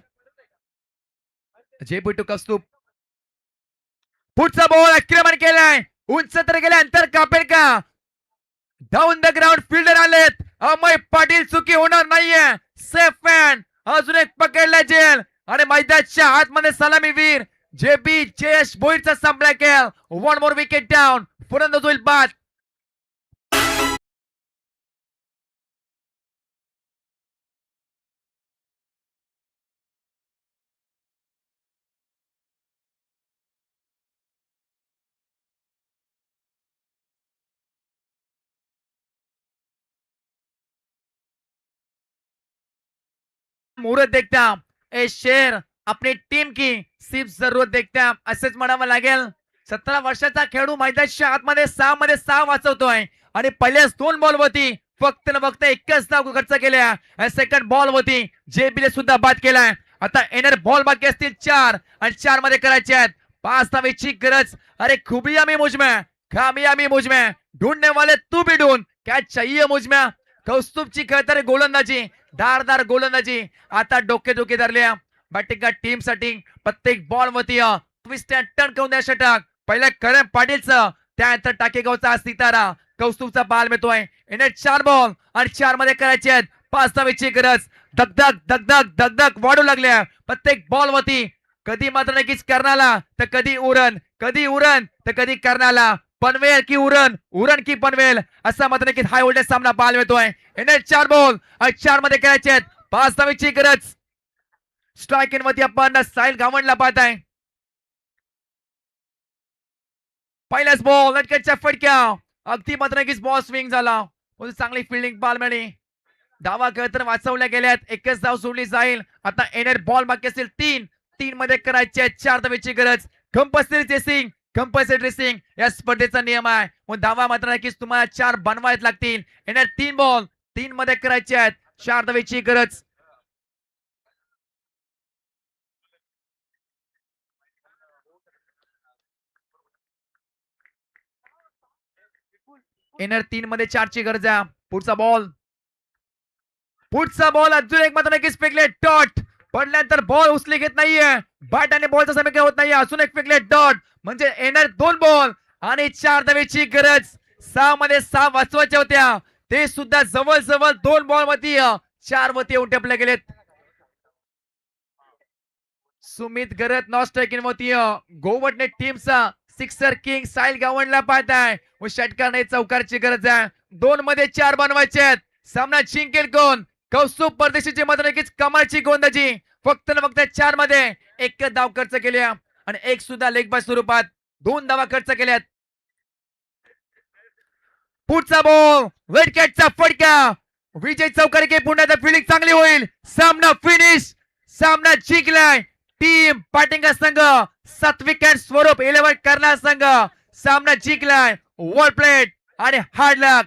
JB to Kaustubh. पुढचा बॉल आक्रमण केलाय. उंच तर गेले, अंतर कापेल का? डाऊन द ग्राउंड फिल्डर आलेत. अमय पाटील चुकी होणार नाहीये. सेफ फॅन अजून एक पकडला जेल आणि मैदानाच्या आतमध्ये सलामी वीर जेबी जयेश भोईरचा संपला खेळ. 1 मोर विकेट डाऊन. फलंदाज होईल बाद. मुहूर्त देखता ए शेर अपनी टीम की सिर्फ जरूरत देखता असंच म्हणावं लागेल. 17 वर्षाचा खेळाडू मैदानाच्या आतमध्ये 6 मध्ये 6 वाचवतोय आणि पहिल्याच 2 बॉल वरती फक्त न फक्त एकच धाव खर्च केल्या. सेकंड बॉल वरती जेबीने सुद्धा बाद केलाय. आता येणार बॉल बाकी असतील 4 आणि 4 मध्ये करायचे आहेत 5 धावेची गरज. अरे खुबिया मी मुझमे, खामिया मी मुझमे, ढूंढने वाले तू भी ढूंढ, क्या चाहिए मुझमे. कौस्तुभची खेळताना गोलंदाजी, धारदार गोलंदाजी. आता डोके धरल्या बॅटिंग टीम साठी. प्रत्येक बॉल वरती ट्विस्ट अँड टर्न करून द्या षटक. पहिल्या करण पाटीलचं, त्यानंतर टाकेगावचा सितारा कौस्तुभचा बाल मिळतोय. येणे 4 बॉल आणि 4 मध्ये करायचे आहेत 5 धावेची गरज. धगधग धगधग धगधग वाढू लागल्या प्रत्येक बॉल वरती. कधी मात्र नक्कीच कर्णाला तर कधी उरण, कधी उरण तर कधी कर्णाला. पनवेल की उरण, उरण की पनवेल असा मात्र नक्कीच हाय व्होल्टेज सामना पाहायला मिळतोय. येणे 4 बॉल आणि 4 मध्ये करायचे आहेत 5 धावेची गरज. स्ट्राईक इन मध्ये आपण साहिल गावंडला पाहताय. पहिलाच बॉल लटक्याच्या फटक्या अगदी मात्र नक्कीच बॉल स्विंग झाला. चांगली फिल्डिंग बॉल मिळाली. धावा खेळताना वाचवल्या गेल्यात. एकच धाव सोडली जाईल. आता येणार बॉल बाकी असतील 3 मध्ये करायचे आहेत 4 धावेची गरज. कंपल्सरी चेसिंग, कंपल्सरी ड्रेसिंग या स्पर्धेचा नियम आहे. मग धावा मात्र नक्कीच तुम्हाला 4 बनवायच लागतील. येणार 3 बॉल 3 मध्ये करायचे आहेत 4 धावेची गरज. येणार 3 मध्ये 4 ची गरज आहे. पुढचा बॉल, पुढचा बॉल अजून एक मात्र नक्कीच फेकले डॉट. पडल्यानंतर बॉल उचली घेत नाहीये. बॅट आणि बॉलचा समीकरण होत नाहीये. अजून एक फेकले डॉट म्हणजे येणार 2 बॉल आणि 4 धावेची गरज. 6 मध्ये 6 वाचवायच्या होत्या, ते सुद्धा जवळ जवळ 2 बॉल मध्ये 4 वरती येऊन टेपले गेलेत. सुमित गरत नॉट स्ट्राइकिंग होती गोवटने टीमचा सिक्सर किंग साहिल गावंडला पाहत आहे व षटकाने चौकारची गरज आहे 2 मध्ये 4 बनवायचे आहेत सामना जिंकेल कोण कौस्तुभ परदेशीची मात्र नक्कीच कमालची गोलंदाजी फक्त न फक्त 4 मध्ये 1 धाव खर्च केली आणि 1 सुद्धा लेग बाय स्वरूपात 2 धावा खर्च केल्यात पुढचा बॉल विकेटचा फटका विजय चौकारके पुन्हा फिल्डिंग चांगली होईल सामना फिनिश सामना जिंकलाय टीम पाटिंगा संघ 7 विकेट स्वरूप 11 करणार संघ सामना जिंकलाय वॉल प्लेट आणि हार्ड लक